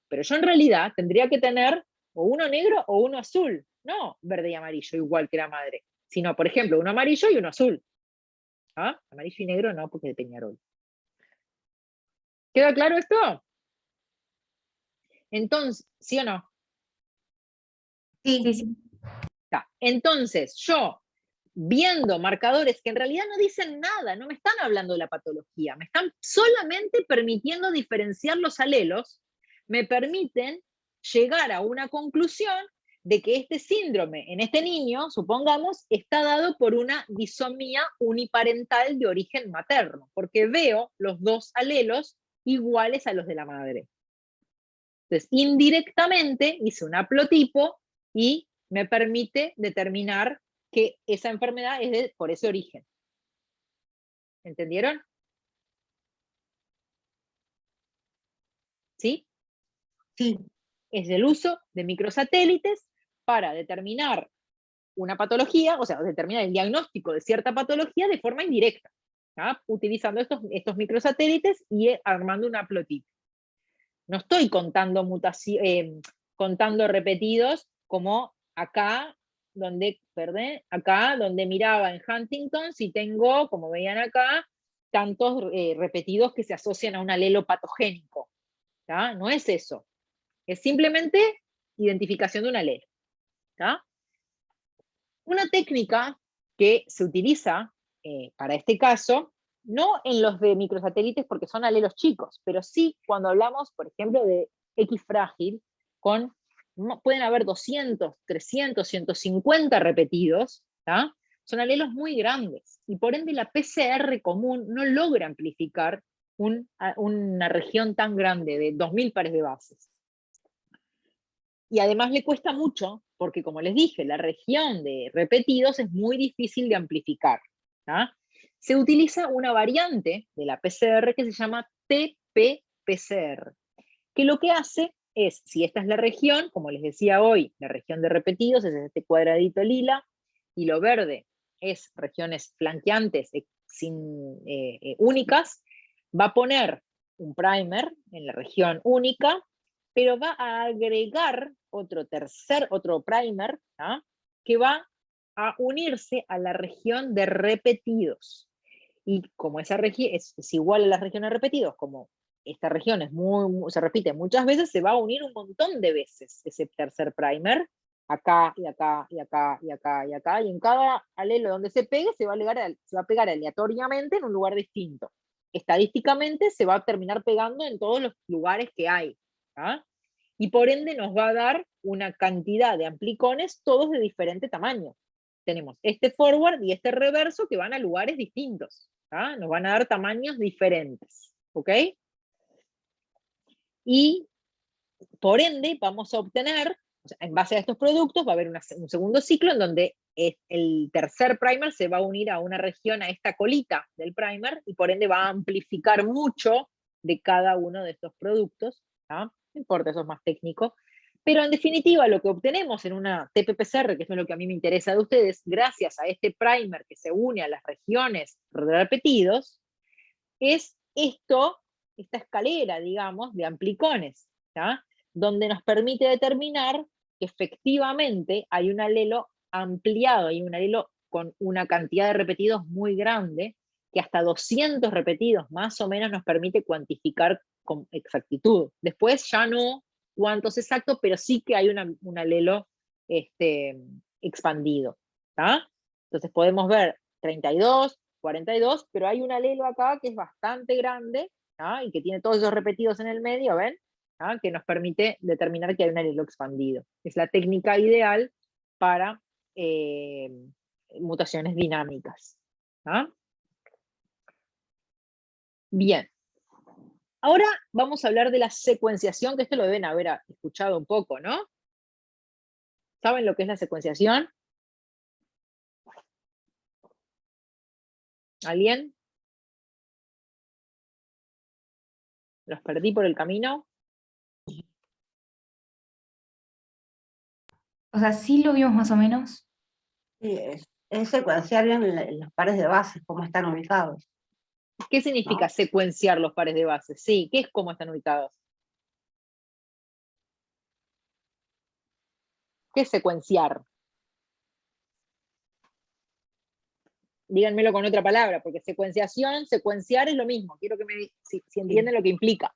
Speaker 2: Pero yo en realidad tendría que tener o uno negro o uno azul, no verde y amarillo igual que la madre, sino, por ejemplo, uno amarillo y uno azul. ¿Ah? Amarillo y negro no, porque es de Peñarol. ¿Queda claro esto? Entonces, ¿sí o no?
Speaker 3: Sí, sí.
Speaker 2: Entonces, yo, viendo marcadores que en realidad no dicen nada, no me están hablando de la patología, me están solamente permitiendo diferenciar los alelos, me permiten llegar a una conclusión de que este síndrome en este niño, supongamos, está dado por una disomía uniparental de origen materno, porque veo los dos alelos iguales a los de la madre. Entonces, indirectamente hice un haplotipo y me permite determinar que esa enfermedad es por ese origen. ¿Entendieron? ¿Sí?
Speaker 6: Sí.
Speaker 2: Es el uso de microsatélites para determinar una patología, o sea, determinar el diagnóstico de cierta patología de forma indirecta, ¿tá? Utilizando estos microsatélites y armando un haplotipo. No estoy contando contando repetidos como acá donde miraba en Huntington, si tengo, como veían acá, tantos repetidos que se asocian a un alelo patogénico. ¿Tá? No es eso. Es simplemente identificación de un alelo. ¿Tá? Una técnica que se utiliza para este caso, no en los de microsatélites porque son alelos chicos, pero sí cuando hablamos, por ejemplo, de X frágil, pueden haber 200, 300, 150 repetidos, ¿tá? son alelos muy grandes, y por ende la PCR común no logra amplificar una región tan grande de 2000 pares de bases. Y además le cuesta mucho, porque como les dije, la región de repetidos es muy difícil de amplificar. Se utiliza una variante de la PCR que se llama TP-PCR, que lo que hace es, si esta es la región, como les decía hoy, la región de repetidos es este cuadradito lila, y lo verde es regiones flanqueantes únicas, va a poner un primer en la región única, pero va a agregar otro primer, que va a unirse a la región de repetidos. Y como esa región es igual a la región de repetidos, como esta región se repite muchas veces, se va a unir un montón de veces ese tercer primer, acá, y acá, y acá, y acá, y acá, y en cada alelo donde se pegue se va a pegar aleatoriamente en un lugar distinto. Estadísticamente se va a terminar pegando en todos los lugares que hay. Y por ende nos va a dar una cantidad de amplicones, todos de diferente tamaño. Tenemos este forward y este reverso que van a lugares distintos. Nos van a dar tamaños diferentes. ¿Ok? Y por ende vamos a obtener, o sea, en base a estos productos, va a haber un segundo ciclo en donde el tercer primer se va a unir a una región, a esta colita del primer, y por ende va a amplificar mucho de cada uno de estos productos. No importa, eso es más técnico. Pero en definitiva, lo que obtenemos en una TP-PCR, que es lo que a mí me interesa de ustedes, gracias a este primer que se une a las regiones de repetidos, es esta escalera, digamos, de amplicones, donde nos permite determinar que efectivamente hay un alelo ampliado, hay un alelo con una cantidad de repetidos muy grande, que hasta 200 repetidos más o menos nos permite cuantificar con exactitud. Después ya no cuántos exactos, pero sí que hay un alelo expandido. Entonces podemos ver 32, 42, pero hay un alelo acá que es bastante grande, y que tiene todos esos repetidos en el medio, ¿ven? Que nos permite determinar que hay un alelo expandido. Es la técnica ideal para mutaciones dinámicas. Bien. Ahora vamos a hablar de la secuenciación, que esto lo deben haber escuchado un poco, ¿no? ¿Saben lo que es la secuenciación? ¿Alguien? ¿Los perdí por el camino?
Speaker 3: O sea, sí lo vimos más o menos.
Speaker 6: Sí, es secuenciar en los pares de bases, cómo están ubicados.
Speaker 2: ¿Qué significa secuenciar los pares de bases? Sí, ¿qué es cómo están ubicados? ¿Qué es secuenciar? Díganmelo con otra palabra, porque secuenciar es lo mismo. Quiero que si entienden lo que implica.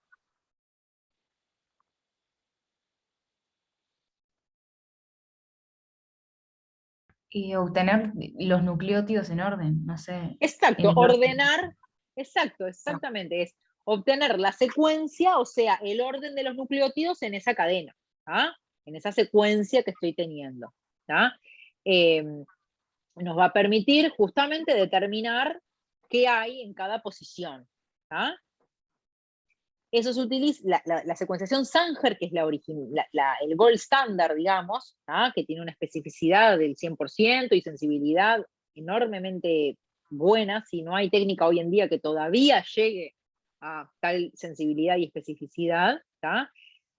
Speaker 3: Y obtener los nucleótidos en orden, no sé.
Speaker 2: Exacto, ordenar, exactamente, es obtener la secuencia, o sea, el orden de los nucleótidos en esa cadena, en esa secuencia que estoy teniendo. Nos va a permitir justamente determinar qué hay en cada posición. Eso se utiliza, la secuenciación Sanger, que es el gold standard, digamos, que tiene una especificidad del 100% y sensibilidad enormemente buena. Si no hay técnica hoy en día que todavía llegue a tal sensibilidad y especificidad,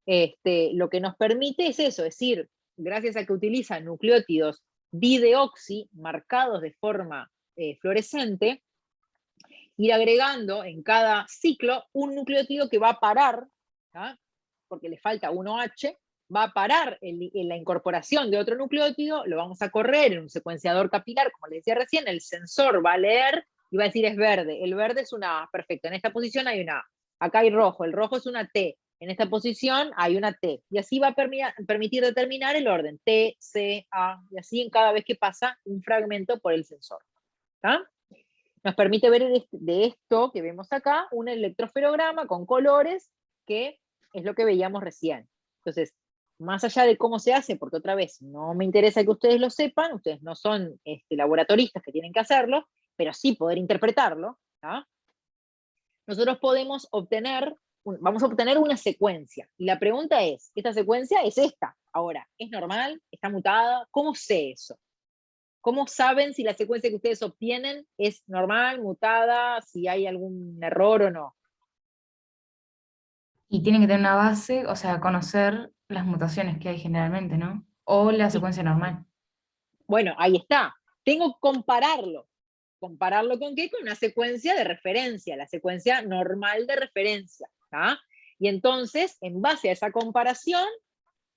Speaker 2: lo que nos permite es eso, es decir, gracias a que utiliza nucleótidos dideoxi marcados de forma fluorescente, ir agregando en cada ciclo un nucleótido que va a parar, porque le falta 1H, va a parar en la incorporación de otro nucleótido, lo vamos a correr en un secuenciador capilar, como les decía recién, el sensor va a leer y va a decir es verde, el verde es una A, perfecto, en esta posición hay una A, acá hay rojo, el rojo es una T, en esta posición hay una T, y así va a permitir determinar el orden, T, C, A, y así en cada vez que pasa un fragmento por el sensor. Nos permite ver de esto que vemos acá un electroferograma con colores, que es lo que veíamos recién. Entonces, más allá de cómo se hace, porque otra vez, no me interesa que ustedes lo sepan, ustedes no son laboratoristas que tienen que hacerlo, pero sí poder interpretarlo, ¿tá? Nosotros podemos obtener, vamos a obtener una secuencia. Y la pregunta es, ¿esta secuencia es esta? Ahora, ¿es normal? ¿Está mutada? ¿Cómo sé eso? ¿Cómo saben si la secuencia que ustedes obtienen es normal, mutada, si hay algún error o no?
Speaker 3: Y tienen que tener una base, o sea, conocer las mutaciones que hay generalmente, ¿no? O la secuencia normal.
Speaker 2: Bueno, ahí está. Tengo que compararlo. ¿Compararlo con qué? Con una secuencia de referencia, la secuencia normal de referencia. ¿Tá? Y entonces, en base a esa comparación,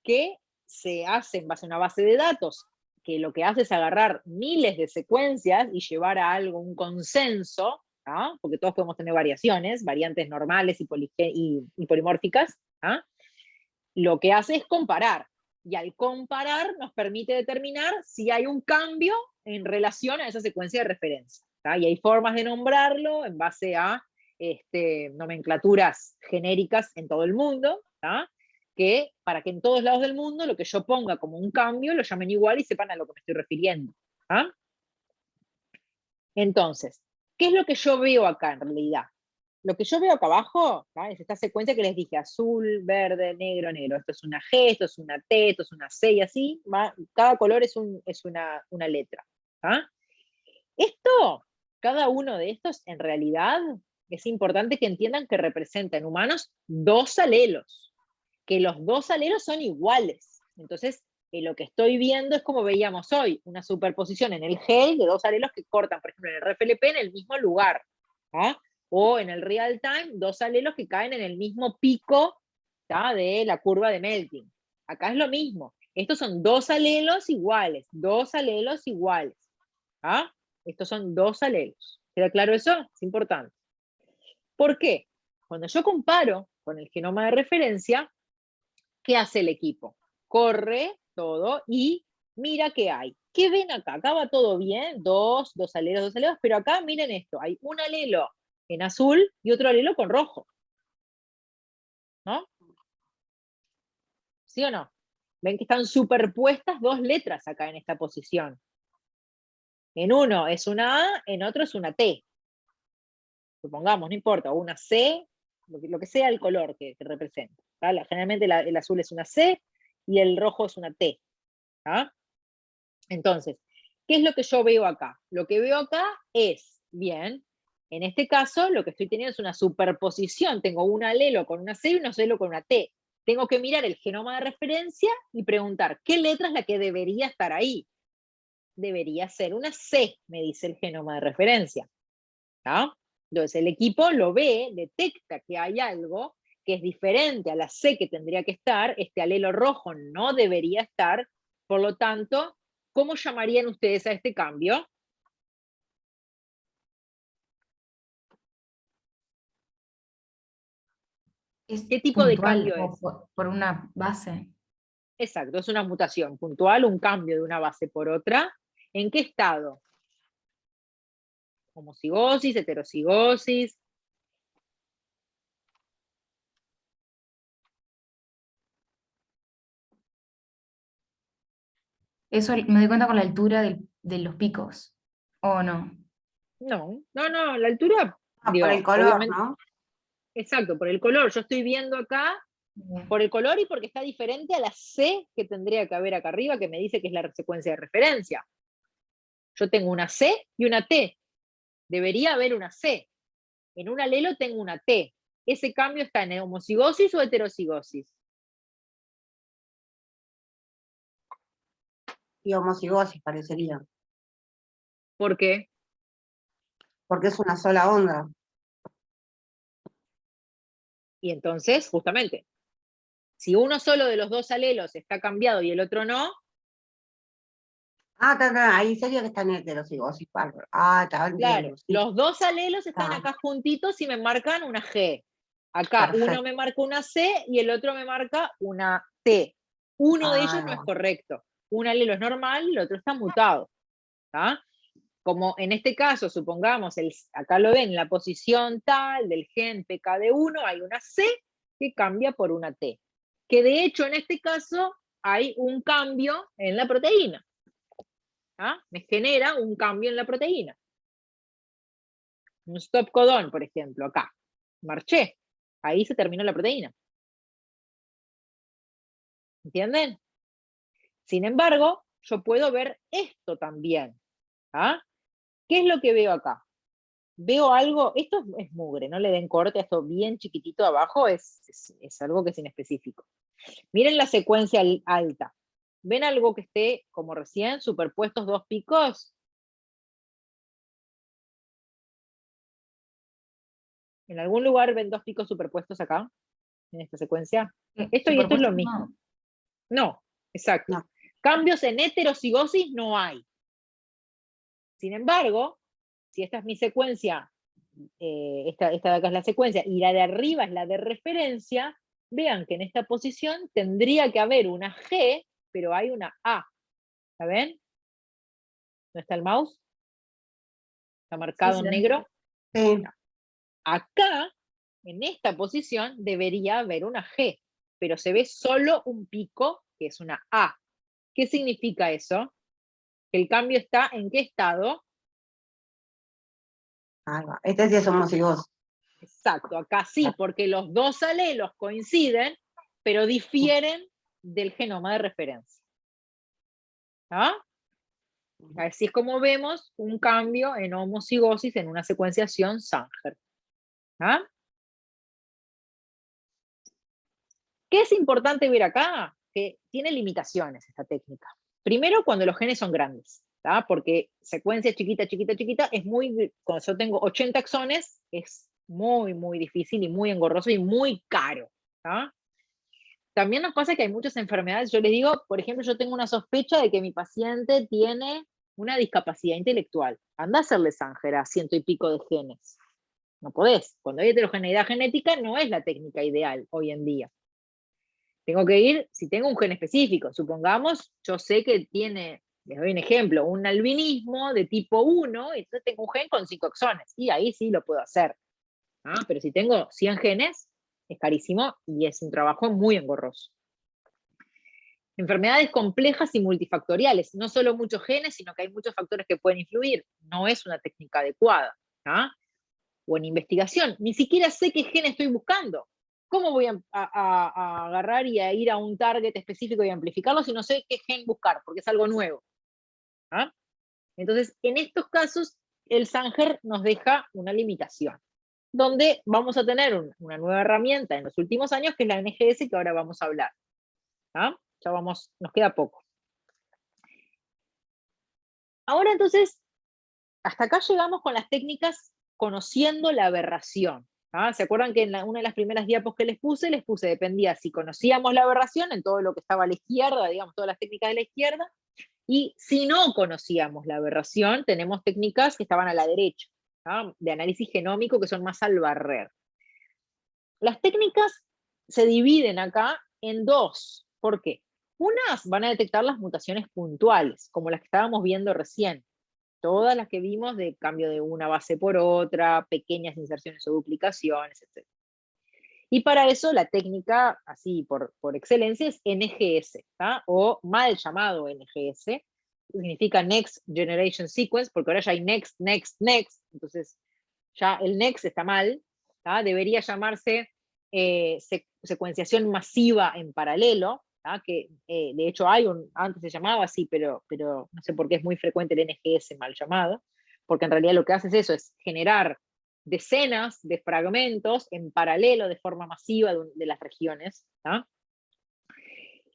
Speaker 2: que se hace en base a una base de datos, que lo que hace es agarrar miles de secuencias y llevar a algo, un consenso, ¿tá? Porque todos podemos tener variaciones, variantes normales y polimórficas, ¿tá? Lo que hace es comparar. Y al comparar nos permite determinar si hay un cambio en relación a esa secuencia de referencia. ¿Tá? Y hay formas de nombrarlo en base a nomenclaturas genéricas en todo el mundo, ¿tá? Que para que en todos lados del mundo lo que yo ponga como un cambio lo llamen igual y sepan a lo que me estoy refiriendo. ¿Tá? Entonces, ¿qué es lo que yo veo acá en realidad? Lo que yo veo acá abajo, ¿tá? Es esta secuencia que les dije, azul, verde, negro, negro. Esto es una G, esto es una T, esto es una C, y así, ¿va? Cada color es una letra. ¿Tá? Esto, cada uno de estos, en realidad, es importante que entiendan que representa en humanos 2 alelos, que los 2 alelos son iguales. Entonces, lo que estoy viendo es como veíamos hoy, una superposición en el gel de 2 alelos que cortan, por ejemplo, en el RFLP en el mismo lugar. ¿Tá? O en el real time, 2 alelos que caen en el mismo pico, ¿tá? De la curva de melting. Acá es lo mismo. Estos son 2 alelos iguales, 2 alelos iguales. ¿Ah? Estos son 2 alelos. ¿Queda claro eso? Es importante. ¿Por qué? Cuando yo comparo con el genoma de referencia, ¿qué hace el equipo? Corre todo y mira qué hay. ¿Qué ven acá? Acá va todo bien, 2 alelos, pero acá miren esto, hay un alelo en azul y otro alelo con rojo. ¿No? ¿Sí o no? Ven que están superpuestas 2 letras acá en esta posición. En uno es una A, en otro es una T. Supongamos, no importa, o una C, lo que sea el color que representa. ¿Tá? Generalmente el azul es una C y el rojo es una T. ¿Tá? Entonces, ¿qué es lo que yo veo acá? Lo que veo acá es, bien, en este caso lo que estoy teniendo es una superposición. Tengo un alelo con una C y un alelo con una T. Tengo que mirar el genoma de referencia y preguntar, ¿qué letra es la que debería estar ahí? Debería ser una C, me dice el genoma de referencia. ¿Tá? Entonces el equipo lo ve, detecta que hay algo que es diferente a la C que tendría que estar, este alelo rojo no debería estar, por lo tanto, ¿cómo llamarían ustedes a este cambio?
Speaker 3: Es
Speaker 2: ¿Qué tipo de
Speaker 3: puntual
Speaker 2: cambio
Speaker 3: o
Speaker 2: es?
Speaker 3: por una base.
Speaker 2: Exacto, es una mutación puntual, un cambio de una base por otra. ¿En qué estado? Homocigosis, heterocigosis.
Speaker 3: Eso me doy cuenta con la altura de los picos, ¿o no?
Speaker 2: No, la altura,
Speaker 6: Por el
Speaker 2: digo,
Speaker 6: color,
Speaker 2: obviamente,
Speaker 6: ¿no?
Speaker 2: exacto, por el color. Yo estoy viendo acá
Speaker 3: Bien.
Speaker 2: por el color y porque está diferente a la C que tendría que haber acá arriba, que me dice que es la secuencia de referencia. Yo tengo una C y una T. Debería haber una C. En un alelo tengo una T. ¿Ese cambio está en homocigosis o heterocigosis?
Speaker 6: Y homocigosis parecería,
Speaker 2: ¿Por qué?
Speaker 6: porque es una sola onda.
Speaker 2: Y entonces, justamente, si uno solo de los 2 alelos está cambiado y el otro no,
Speaker 6: Ahí sería que está en heterocigosis, bárbaro. Estaba
Speaker 2: claro,
Speaker 6: entendiendo, sí.
Speaker 2: los 2 alelos están
Speaker 6: Ah.
Speaker 2: acá juntitos y me marcan una G. Acá
Speaker 6: Perfecto.
Speaker 2: uno me marca una C y el otro me marca una T. Uno de ellos no es
Speaker 6: No.
Speaker 2: correcto. Un alelo es normal y el otro está mutado. ¿Tá? Como en este caso, supongamos, acá lo ven, la posición tal del gen PKD1, hay una C que cambia por una T. que de hecho en este caso hay un cambio en la proteína. Me genera un cambio en la proteína. Un stop codón, por ejemplo, acá. Marché. Ahí se terminó la proteína. ¿Entienden? Sin embargo, yo puedo ver esto también. ¿Qué es lo que veo acá? Veo algo, esto es mugre, no le den corte a esto bien chiquitito abajo, es algo que es inespecífico. Miren la secuencia alta. ¿Ven algo que esté, como recién, superpuestos dos picos? ¿En algún lugar ven dos picos superpuestos acá? En esta secuencia. Esto y esto es lo mismo. No, exacto.
Speaker 6: No.
Speaker 2: Cambios en heterocigosis no hay. Sin embargo, si esta es mi secuencia, esta de acá es la secuencia, y la de arriba es la de referencia, vean que en esta posición tendría que haber una G, pero hay una A. ¿La ven? ¿No está el mouse? ¿Está marcado en negro?
Speaker 6: Sí.
Speaker 2: Acá, en esta posición, debería haber una G, pero se ve solo un pico, que es una A. ¿Qué significa eso? Que el cambio está ¿en qué estado?
Speaker 6: Este sí es homocigoso.
Speaker 2: Exacto, acá sí, porque los dos alelos coinciden, pero difieren del genoma de referencia. Así es como vemos un cambio en homocigosis en una secuenciación Sanger. ¿Qué es importante ver acá? Que tiene limitaciones esta técnica. Primero, cuando los genes son grandes, porque secuencia chiquita, chiquita, chiquita, es muy, cuando yo tengo 80 exones, es muy, muy difícil y muy engorroso y muy caro. También nos pasa que hay muchas enfermedades, yo les digo, por ejemplo, yo tengo una sospecha de que mi paciente tiene una discapacidad intelectual. Anda a hacerle Sanger a 100 y pico de genes. No podés. Cuando hay heterogeneidad genética, no es la técnica ideal hoy en día. Tengo que ir, si tengo un gen específico, supongamos, yo sé que tiene, les doy un ejemplo, un albinismo de tipo 1, y entonces tengo un gen con 5 exones, y ahí sí lo puedo hacer. Pero si tengo 100 genes, es carísimo y es un trabajo muy engorroso. Enfermedades complejas y multifactoriales, no solo muchos genes, sino que hay muchos factores que pueden influir, no es una técnica adecuada. O en investigación, ni siquiera sé qué gen estoy buscando. ¿Cómo voy a agarrar y a ir a un target específico y amplificarlo si no sé qué gen buscar? Porque es algo nuevo. Entonces, en estos casos, el Sanger nos deja una limitación, donde vamos a tener una nueva herramienta en los últimos años, que es la NGS, que ahora vamos a hablar. Ya vamos, nos queda poco. Ahora entonces, hasta acá llegamos con las técnicas conociendo la aberración. ¿Se acuerdan que en una de las primeras diapos que les puse, dependía si conocíamos la aberración en todo lo que estaba a la izquierda, digamos, todas las técnicas de la izquierda, y si no conocíamos la aberración, tenemos técnicas que estaban a la derecha, de análisis genómico, que son más al barrer. Las técnicas se dividen acá en dos. ¿Por qué? Unas van a detectar las mutaciones puntuales, como las que estábamos viendo recién. Todas las que vimos de cambio de una base por otra, pequeñas inserciones o duplicaciones, etc. Y para eso la técnica, así por excelencia, es NGS, o mal llamado NGS, que significa Next Generation Sequence, porque ahora ya hay Next, Next, Next, entonces ya el Next está mal, debería llamarse secuenciación masiva en paralelo, que de hecho antes se llamaba así, pero no sé por qué es muy frecuente el NGS mal llamado, porque en realidad lo que hace es eso, es generar decenas de fragmentos en paralelo de forma masiva de las regiones.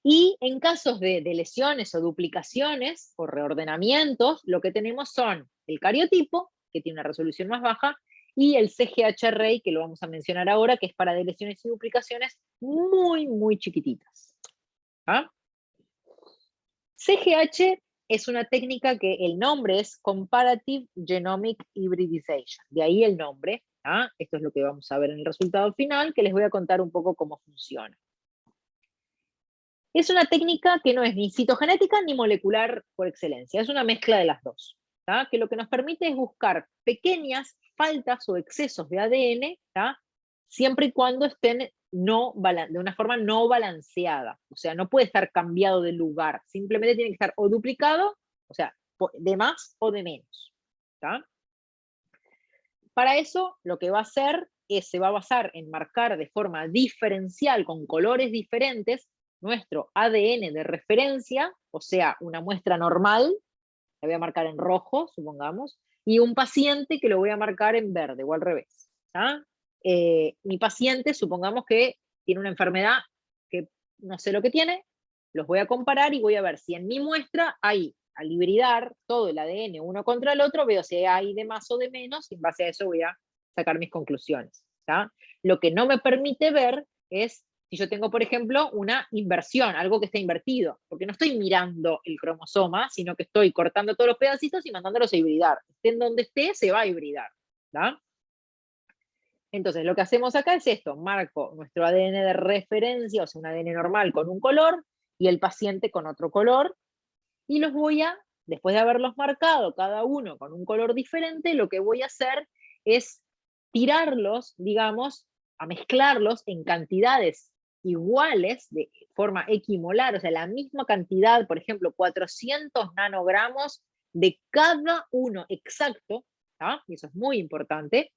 Speaker 2: Y en casos de lesiones o duplicaciones o reordenamientos, lo que tenemos son el cariotipo, que tiene una resolución más baja, y el CGH-Array, que lo vamos a mencionar ahora, que es para lesiones y duplicaciones muy, muy chiquititas. CGH es una técnica que el nombre es Comparative Genomic Hybridization, de ahí el nombre. Esto es lo que vamos a ver en el resultado final, que les voy a contar un poco cómo funciona. Es una técnica que no es ni citogenética ni molecular por excelencia, es una mezcla de las dos, que lo que nos permite es buscar pequeñas faltas o excesos de ADN siempre y cuando estén de una forma no balanceada. O sea, no puede estar cambiado de lugar, simplemente tiene que estar o duplicado, o sea, de más o de menos. ¿Tá? Para eso, lo que va a hacer es, se va a basar en marcar de forma diferencial, con colores diferentes, nuestro ADN de referencia, o sea, una muestra normal, la voy a marcar en rojo, supongamos, y un paciente que lo voy a marcar en verde, o al revés. ¿Tá? Mi paciente, supongamos que tiene una enfermedad que no sé lo que tiene, los voy a comparar y voy a ver si en mi muestra hay, al hibridar todo el ADN uno contra el otro, veo si hay de más o de menos, y en base a eso voy a sacar mis conclusiones. ¿Tá? Lo que no me permite ver es si yo tengo, por ejemplo, una inversión, algo que está invertido, porque no estoy mirando el cromosoma, sino que estoy cortando todos los pedacitos y mandándolos a hibridar. Esté en donde esté, se va a hibridar. ¿Tá? Entonces, lo que hacemos acá es esto, marco nuestro ADN de referencia, o sea, un ADN normal con un color, y el paciente con otro color, y los voy a, después de haberlos marcado cada uno con un color diferente, lo que voy a hacer es tirarlos, digamos, a mezclarlos en cantidades iguales, de forma equimolar, o sea, la misma cantidad, por ejemplo, 400 nanogramos de cada uno exacto, ¿tá? Y eso es muy importante,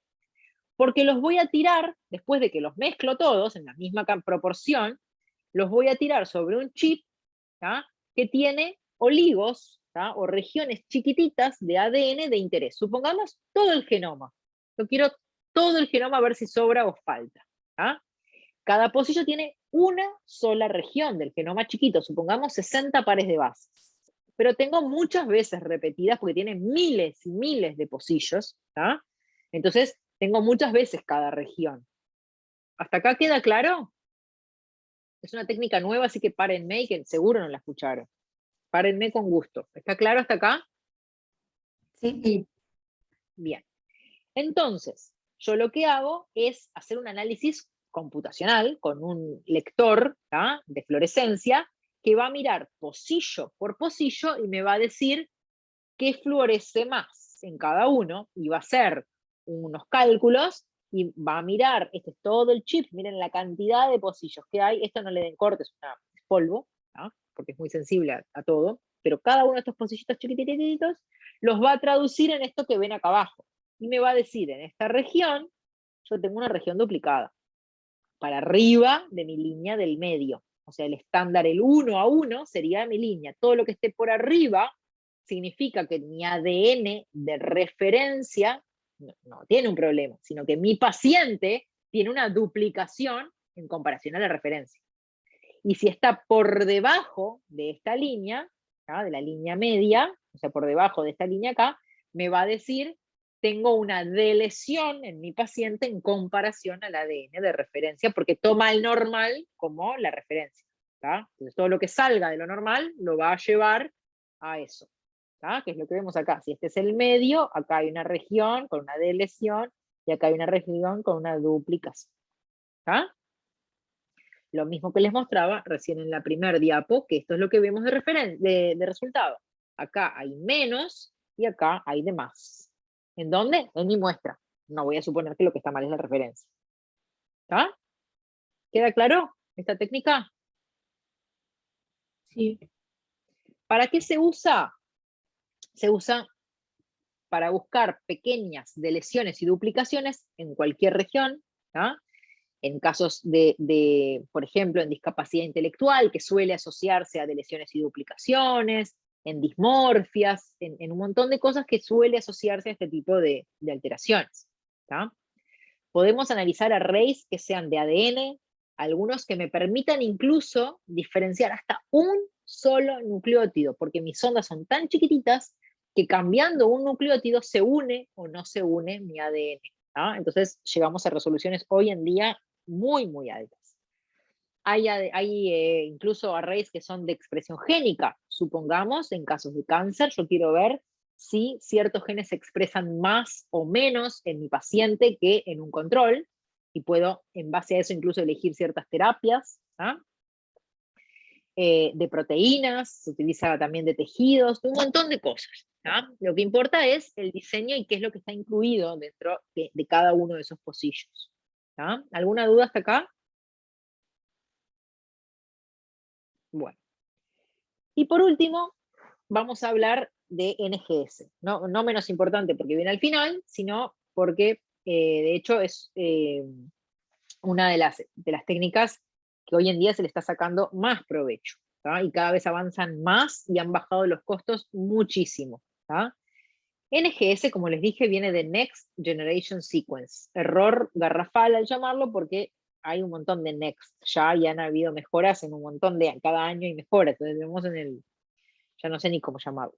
Speaker 2: porque los voy a tirar, después de que los mezclo todos en la misma proporción, los voy a tirar sobre un chip, ¿tá? Que tiene oligos, ¿tá? O regiones chiquititas de ADN de interés. Supongamos todo el genoma. Yo quiero todo el genoma a ver si sobra o falta. ¿Tá? Cada pocillo tiene una sola región del genoma chiquito, supongamos 60 pares de bases. Pero tengo muchas veces repetidas porque tiene miles y miles de pocillos. ¿Tá? Entonces, tengo muchas veces cada región. ¿Hasta acá queda claro? Es una técnica nueva, así que párenme y que seguro no la escucharon. Párenme con gusto. ¿Está claro hasta acá?
Speaker 3: Sí.
Speaker 2: Bien. Entonces, yo lo que hago es hacer un análisis computacional con un lector, ¿tá? De fluorescencia que va a mirar pocillo por pocillo y me va a decir qué fluoresce más en cada uno, y va a hacer unos cálculos y va a mirar, este es todo el chip, miren la cantidad de pocillos que hay, esto no le den corte, es polvo, ¿tá? Porque es muy sensible a todo, pero cada uno de estos pocillitos chiquititos los va a traducir en esto que ven acá abajo, y me va a decir, en esta región, yo tengo una región duplicada, para arriba de mi línea del medio, o sea, el estándar, el 1 a 1 sería mi línea, todo lo que esté por arriba significa que mi ADN de referencia no tiene un problema, sino que mi paciente tiene una duplicación en comparación a la referencia. Y si está por debajo de esta línea, ¿tá? De la línea media, o sea, por debajo de esta línea acá, me va a decir, tengo una delesión en mi paciente en comparación al ADN de referencia, porque toma el normal como la referencia. ¿Tá? Entonces todo lo que salga de lo normal lo va a llevar a eso. ¿Tá? Que es lo que vemos acá. Si este es el medio, acá hay una región con una delesión, y acá hay una región con una duplicación. ¿Tá? Lo mismo que les mostraba recién en la primer diapo, que esto es lo que vemos de resultado. Acá hay menos y acá hay de más. ¿En dónde? En mi muestra. No voy a suponer que lo que está mal es la referencia. ¿Está? ¿Queda claro esta técnica?
Speaker 4: Sí.
Speaker 2: ¿Para qué se usa? Se usa para buscar pequeñas deleciones y duplicaciones en cualquier región, ¿tá? En casos por ejemplo, en discapacidad intelectual, que suele asociarse a deleciones y duplicaciones, en dismorfias, en un montón de cosas que suele asociarse a este tipo de alteraciones. ¿Tá? Podemos analizar arrays que sean de ADN, algunos que me permitan incluso diferenciar hasta un solo nucleótido, porque mis ondas son tan chiquititas que cambiando un nucleótido se une o no se une mi ADN. ¿tá? Entonces llegamos a resoluciones hoy en día muy, muy altas. Hay incluso arrays que son de expresión génica. Supongamos, en casos de cáncer, yo quiero ver si ciertos genes se expresan más o menos en mi paciente que en un control, y puedo, en base a eso, incluso elegir ciertas terapias. ¿tá? De proteínas, se utiliza también de tejidos, de un montón de cosas. ¿tá? Lo que importa es el diseño y qué es lo que está incluido dentro de cada uno de esos pocillos. ¿tá? ¿Alguna duda hasta acá? Bueno. Y por último, vamos a hablar de NGS. No menos importante porque viene al final, sino porque de hecho es una de las técnicas que hoy en día se le está sacando más provecho, ¿tá? Y cada vez avanzan más y han bajado los costos muchísimo, ¿tá? NGS, como les dije, viene de Next Generation Sequence. Error garrafal al llamarlo porque hay un montón de Next ya y han habido mejoras en un montón de, cada año hay mejoras, entonces vemos en el, ya no sé ni cómo llamarlo.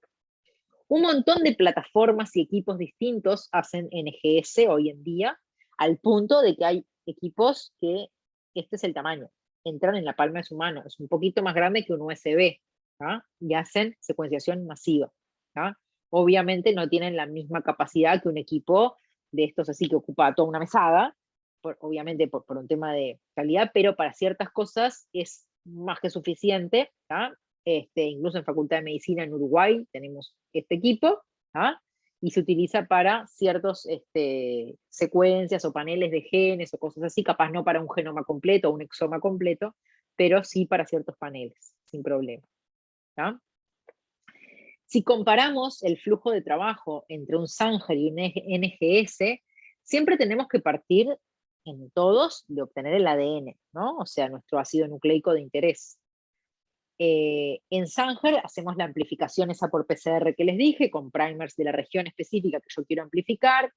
Speaker 2: Un montón de plataformas y equipos distintos hacen NGS hoy en día, al punto de que hay equipos que este es el tamaño, entran en la palma de su mano, es un poquito más grande que un USB, ¿tá? Y hacen secuenciación masiva, ¿tá? Obviamente no tienen la misma capacidad que un equipo de estos así que ocupa toda una mesada, obviamente por un tema de calidad, pero para ciertas cosas es más que suficiente, ¿tá? Incluso en Facultad de Medicina en Uruguay tenemos este equipo, ¿tá? Y se utiliza para ciertas secuencias o paneles de genes o cosas así, capaz no para un genoma completo o un exoma completo, pero sí para ciertos paneles, sin problema, ¿tá? Si comparamos el flujo de trabajo entre un Sanger y un NGS, siempre tenemos que partir en todos de obtener el ADN, ¿no? O sea, nuestro ácido nucleico de interés. En Sanger hacemos la amplificación esa por PCR que les dije, con primers de la región específica que yo quiero amplificar,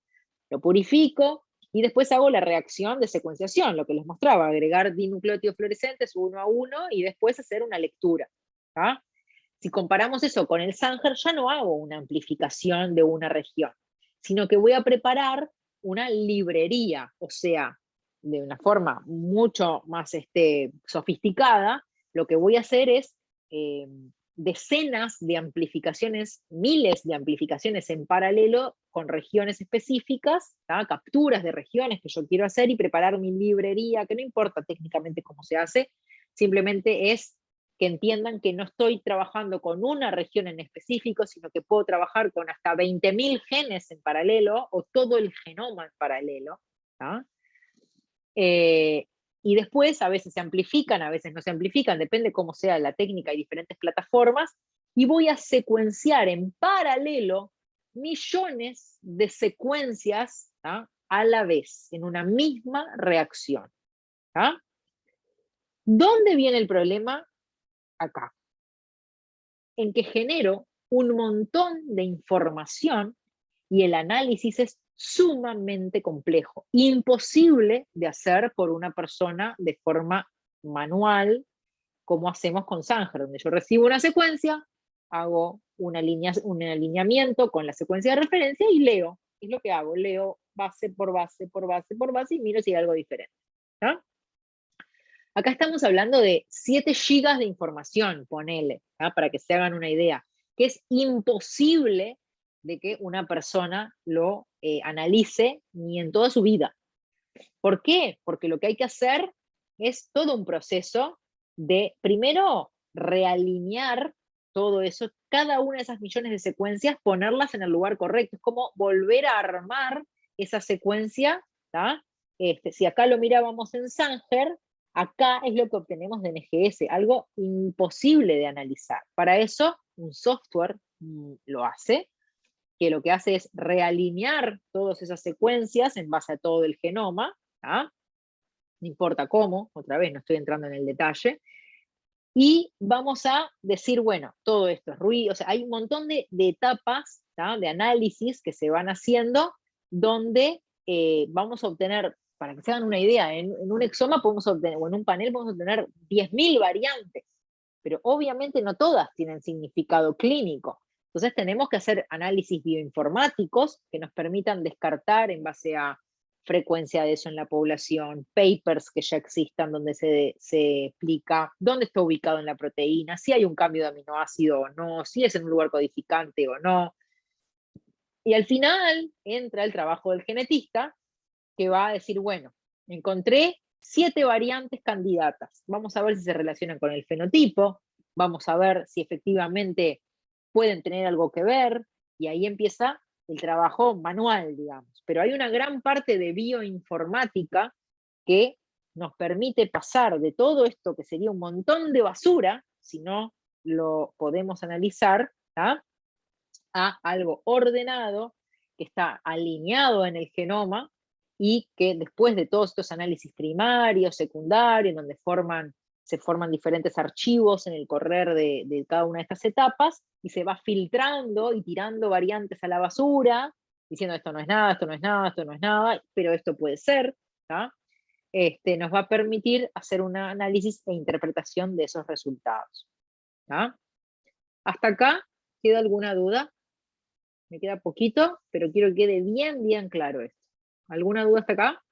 Speaker 2: lo purifico, y después hago la reacción de secuenciación, lo que les mostraba, agregar dinucleótidos fluorescentes uno a uno, y después hacer una lectura, ¿tá? Si comparamos eso con el Sanger, ya no hago una amplificación de una región, sino que voy a preparar una librería, o sea, de una forma mucho más sofisticada, lo que voy a hacer es decenas de amplificaciones, miles de amplificaciones en paralelo con regiones específicas, ¿tá? Capturas de regiones que yo quiero hacer y preparar mi librería, que no importa técnicamente cómo se hace, simplemente es que entiendan que no estoy trabajando con una región en específico, sino que puedo trabajar con hasta 20.000 genes en paralelo, o todo el genoma en paralelo, ¿tá? Y después a veces se amplifican, a veces no se amplifican, depende cómo sea la técnica, hay diferentes plataformas, y voy a secuenciar en paralelo millones de secuencias, ¿tá? A la vez, en una misma reacción, ¿tá? ¿Dónde viene el problema? Acá, en que genero un montón de información y el análisis es sumamente complejo, imposible de hacer por una persona de forma manual, como hacemos con Sanger, donde yo recibo una secuencia, hago un alineamiento con la secuencia de referencia y leo. Es lo que hago, leo base por base, por base, por base, y miro si hay algo diferente, ¿tá? Acá estamos hablando de 7 gigas de información, ponele, ¿tá? Para que se hagan una idea, que es imposible de que una persona lo analice ni en toda su vida. ¿Por qué? Porque lo que hay que hacer es todo un proceso de, primero, realinear todo eso, cada una de esas millones de secuencias, ponerlas en el lugar correcto. Es como volver a armar esa secuencia, ¿tá? Si acá lo mirábamos en Sanger, acá es lo que obtenemos de NGS, algo imposible de analizar. Para eso, un software lo hace, que lo que hace es realinear todas esas secuencias en base a todo el genoma, ¿tá? No importa cómo, otra vez no estoy entrando en el detalle, y vamos a decir, bueno, todo esto es ruido, o sea, hay un montón de etapas, ¿tá? De análisis que se van haciendo, donde vamos a obtener, para que se hagan una idea, en un exoma podemos obtener, o en un panel podemos obtener 10.000 variantes, pero obviamente no todas tienen significado clínico. Entonces tenemos que hacer análisis bioinformáticos que nos permitan descartar en base a frecuencia de eso en la población, papers que ya existan donde se explica dónde está ubicado en la proteína, si hay un cambio de aminoácido o no, si es en un lugar codificante o no. Y al final entra el trabajo del genetista, que va a decir, bueno, encontré 7 variantes candidatas, vamos a ver si se relacionan con el fenotipo, vamos a ver si efectivamente pueden tener algo que ver, y ahí empieza el trabajo manual, digamos. Pero hay una gran parte de bioinformática que nos permite pasar de todo esto, que sería un montón de basura, si no lo podemos analizar, ¿tá?, a algo ordenado, que está alineado en el genoma, y que después de todos estos análisis primarios, secundarios, donde se forman diferentes archivos en el correr de cada una de estas etapas, y se va filtrando y tirando variantes a la basura, diciendo esto no es nada, esto no es nada, esto no es nada, pero esto puede ser, ¿tá? Nos va a permitir hacer un análisis e interpretación de esos resultados, ¿tá? ¿Hasta acá queda alguna duda? Me queda poquito, pero quiero que quede bien, bien claro esto. ¿Alguna duda hasta acá?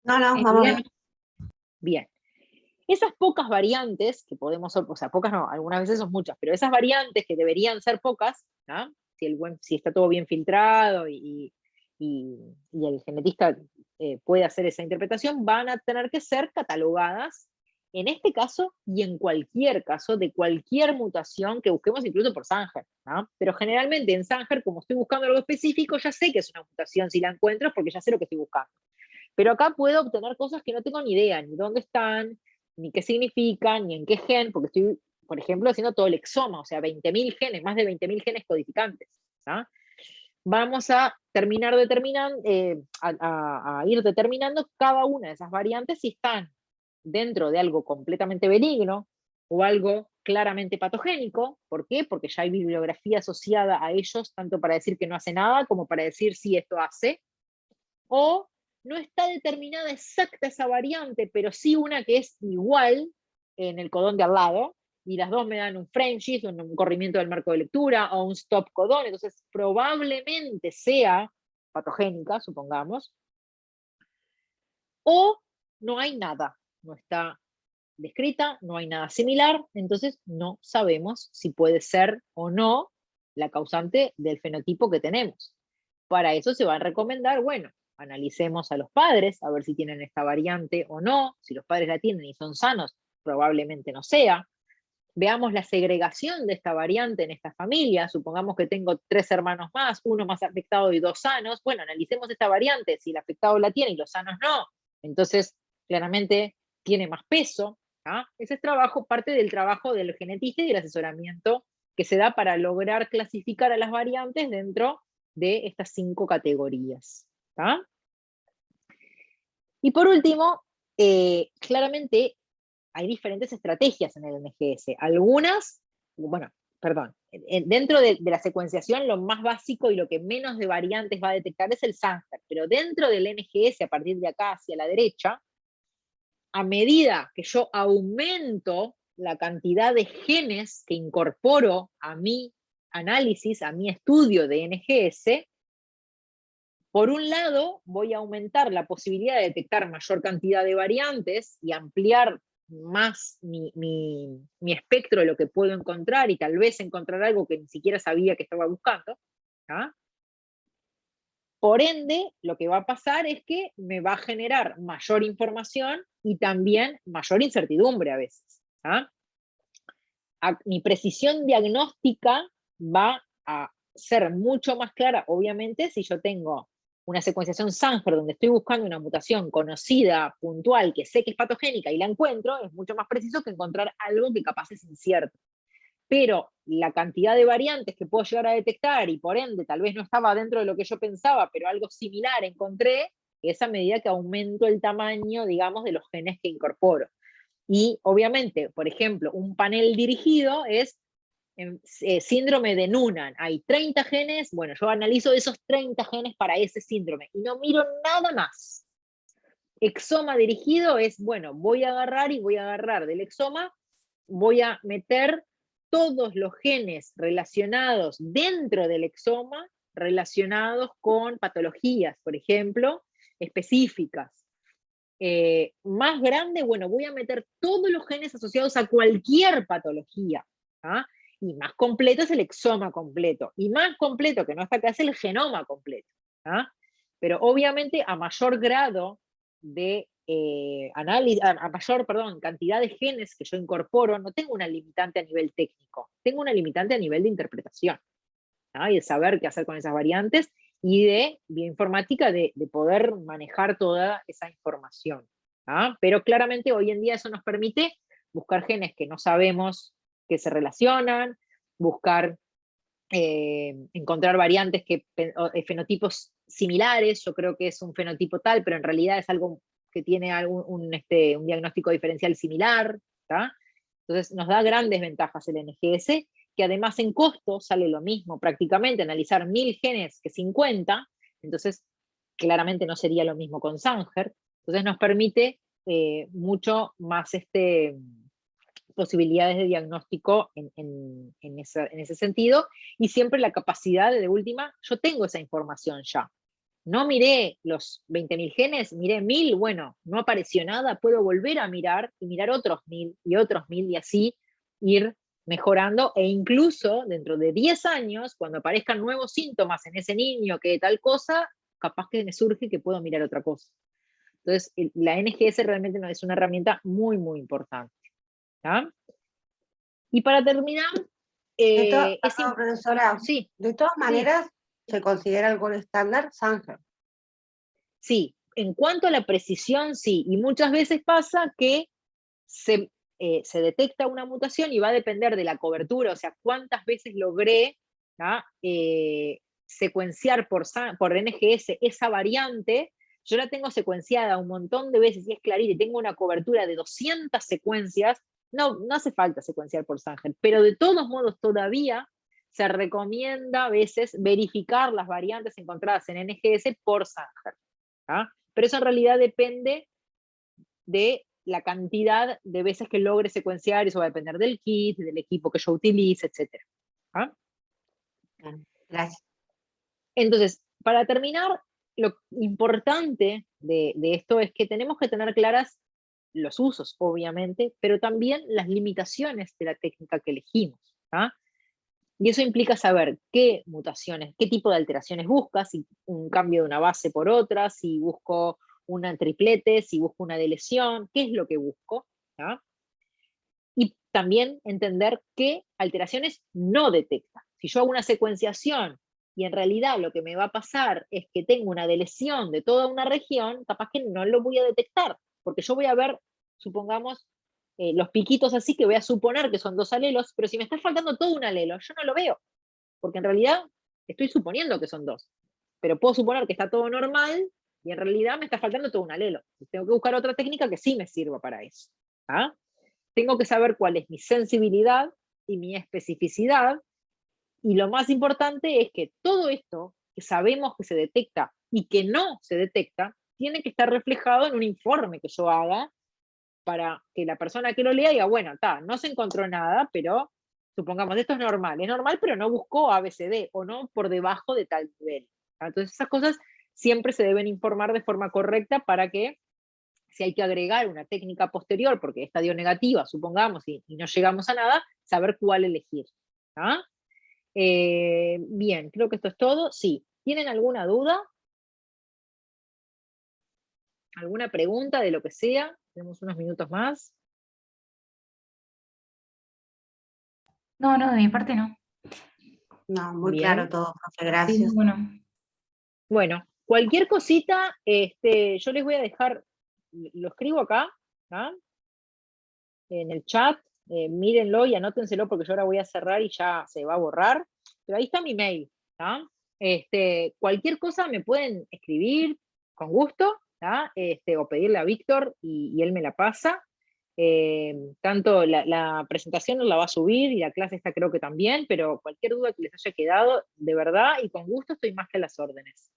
Speaker 6: No, vamos bien.
Speaker 2: Bien. Esas pocas variantes que podemos, o sea, pocas no, algunas veces son muchas, pero esas variantes que deberían ser pocas, ¿no?, si está todo bien filtrado y el genetista puede hacer esa interpretación, van a tener que ser catalogadas en este caso y en cualquier caso de cualquier mutación que busquemos, incluso por Sanger, ¿no? Pero generalmente en Sanger, como estoy buscando algo específico, ya sé que es una mutación si la encuentro, porque ya sé lo que estoy buscando. Pero acá puedo obtener cosas que no tengo ni idea, ni dónde están, ni qué significan, ni en qué gen, porque estoy, por ejemplo, haciendo todo el exoma, o sea, 20.000 genes, más de 20.000 genes codificantes, ¿no? Vamos a terminar a ir determinando cada una de esas variantes si están dentro de algo completamente benigno o algo claramente patogénico. ¿Por qué? Porque ya hay bibliografía asociada a ellos, tanto para decir que no hace nada, como para decir si esto hace. O no está determinada exacta esa variante, pero sí una que es igual en el codón de al lado, y las dos me dan un frame shift, un corrimiento del marco de lectura, o un stop codón, entonces probablemente sea patogénica, supongamos. O no hay nada, no está descrita, no hay nada similar, entonces no sabemos si puede ser o no la causante del fenotipo que tenemos. Para eso se va a recomendar, bueno, analicemos a los padres, a ver si tienen esta variante o no. Si los padres la tienen y son sanos, probablemente no sea. Veamos la segregación de esta variante en esta familia. Supongamos que tengo 3 hermanos más, uno más afectado y 2 sanos. Bueno, analicemos esta variante. Si el afectado la tiene y los sanos no, entonces claramente tiene más peso. Ese es parte del trabajo del genetista y del asesoramiento que se da para lograr clasificar a las variantes dentro de estas 5 categorías. ¿Tá? Y por último, claramente hay diferentes estrategias en el NGS. Algunas, bueno, perdón, dentro de la secuenciación lo más básico y lo que menos de variantes va a detectar es el Sanger, pero dentro del NGS, a partir de acá hacia la derecha, a medida que yo aumento la cantidad de genes que incorporo a mi análisis, a mi estudio de NGS, por un lado voy a aumentar la posibilidad de detectar mayor cantidad de variantes y ampliar más mi espectro de lo que puedo encontrar, y tal vez encontrar algo que ni siquiera sabía que estaba buscando. Por ende, lo que va a pasar es que me va a generar mayor información y también mayor incertidumbre a veces. Mi precisión diagnóstica va a ser mucho más clara, obviamente, si yo tengo una secuenciación Sanger donde estoy buscando una mutación conocida, puntual, que sé que es patogénica y la encuentro, es mucho más preciso que encontrar algo que capaz es incierto. Pero la cantidad de variantes que puedo llegar a detectar, y por ende tal vez no estaba dentro de lo que yo pensaba, pero algo similar encontré, es a medida que aumento el tamaño, digamos, de los genes que incorporo. Y obviamente, por ejemplo, un panel dirigido es síndrome de Noonan. Hay 30 genes, bueno, yo analizo esos 30 genes para ese síndrome y no miro nada más. Exoma dirigido es, bueno, voy a agarrar del exoma, voy a meter todos los genes relacionados dentro del exoma, relacionados con patologías, por ejemplo, específicas. Más grande, bueno, voy a meter todos los genes asociados a cualquier patología. Y más completo es el exoma completo. Y más completo, que no está acá, es el genoma completo. Pero obviamente a mayor grado de análisis, a mayor, cantidad de genes que yo incorporo, no tengo una limitante a nivel técnico, tengo una limitante a nivel de interpretación. Y de saber qué hacer con esas variantes, y de bioinformática de poder manejar toda esa información. Pero claramente hoy en día eso nos permite buscar genes que no sabemos que se relacionan, buscar, encontrar variantes fenotipos similares. Yo creo que es un fenotipo tal, pero en realidad es algo que tiene un diagnóstico diferencial similar. Entonces nos da grandes ventajas el NGS, que además en costo sale lo mismo prácticamente analizar 1000 genes que 50, entonces claramente no sería lo mismo con Sanger. Entonces nos permite mucho más posibilidades de diagnóstico en ese sentido, y siempre la capacidad de última, yo tengo esa información ya. No miré los 20.000 genes, miré 1000, bueno, no apareció nada, puedo volver a mirar y mirar otros 1000 y otros 1000 y así ir mejorando, e incluso dentro de 10 años, cuando aparezcan nuevos síntomas en ese niño que tal cosa, capaz que me surge que puedo mirar otra cosa. Entonces, la NGS realmente es una herramienta muy, muy importante. Y para terminar,
Speaker 6: profesora,
Speaker 2: sí,
Speaker 6: de todas maneras, se considera el gold estándar Sanger.
Speaker 2: Sí, en cuanto a la precisión, sí, y muchas veces pasa que se detecta una mutación y va a depender de la cobertura, o sea, cuántas veces logré secuenciar por NGS esa variante. Yo la tengo secuenciada un montón de veces y es clarita, y tengo una cobertura de 200 secuencias, no hace falta secuenciar por Sanger, pero de todos modos todavía se recomienda a veces verificar las variantes encontradas en NGS por Sanger. Pero eso en realidad depende de la cantidad de veces que logre secuenciar, eso va a depender del kit, del equipo que yo utilice, etc.
Speaker 6: Gracias.
Speaker 2: Entonces, para terminar, lo importante de esto es que tenemos que tener claras los usos, obviamente, pero también las limitaciones de la técnica que elegimos. Y eso implica saber qué mutaciones, qué tipo de alteraciones busca, si un cambio de una base por otra, si busco una triplete, si busco una deleción, qué es lo que busco. Y también entender qué alteraciones no detecta. Si yo hago una secuenciación y en realidad lo que me va a pasar es que tengo una deleción de toda una región, capaz que no lo voy a detectar, porque yo voy a ver, supongamos, los piquitos así, que voy a suponer que son 2 alelos, pero si me está faltando todo un alelo, yo no lo veo, porque en realidad estoy suponiendo que son 2, pero puedo suponer que está todo normal y en realidad me está faltando todo un alelo. Tengo que buscar otra técnica que sí me sirva para eso. Tengo que saber cuál es mi sensibilidad y mi especificidad, y lo más importante es que todo esto que sabemos que se detecta y que no se detecta, tiene que estar reflejado en un informe que yo haga, para que la persona que lo lea diga, bueno, no se encontró nada, pero supongamos, esto es normal, pero no buscó ABCD, o no por debajo de tal nivel. Entonces esas cosas siempre se deben informar de forma correcta, para que si hay que agregar una técnica posterior, porque esta dio negativa, supongamos, y no llegamos a nada, saber cuál elegir. Bien, creo que esto es todo. Sí, ¿tienen alguna duda? ¿Alguna pregunta de lo que sea? Tenemos unos minutos más.
Speaker 3: No, de mi parte no.
Speaker 6: No, muy
Speaker 2: Bien.
Speaker 6: claro todo, profe,
Speaker 3: Sí,
Speaker 6: gracias.
Speaker 2: Bueno, cualquier cosita, yo les voy a dejar, lo escribo acá, en el chat, mírenlo y anótenselo, porque yo ahora voy a cerrar y ya se va a borrar, pero ahí está mi mail. Cualquier cosa me pueden escribir con gusto, o pedirle a Víctor y él me la pasa. Tanto la presentación la va a subir y la clase esta creo que también, pero cualquier duda que les haya quedado, de verdad y con gusto, estoy más que a las órdenes.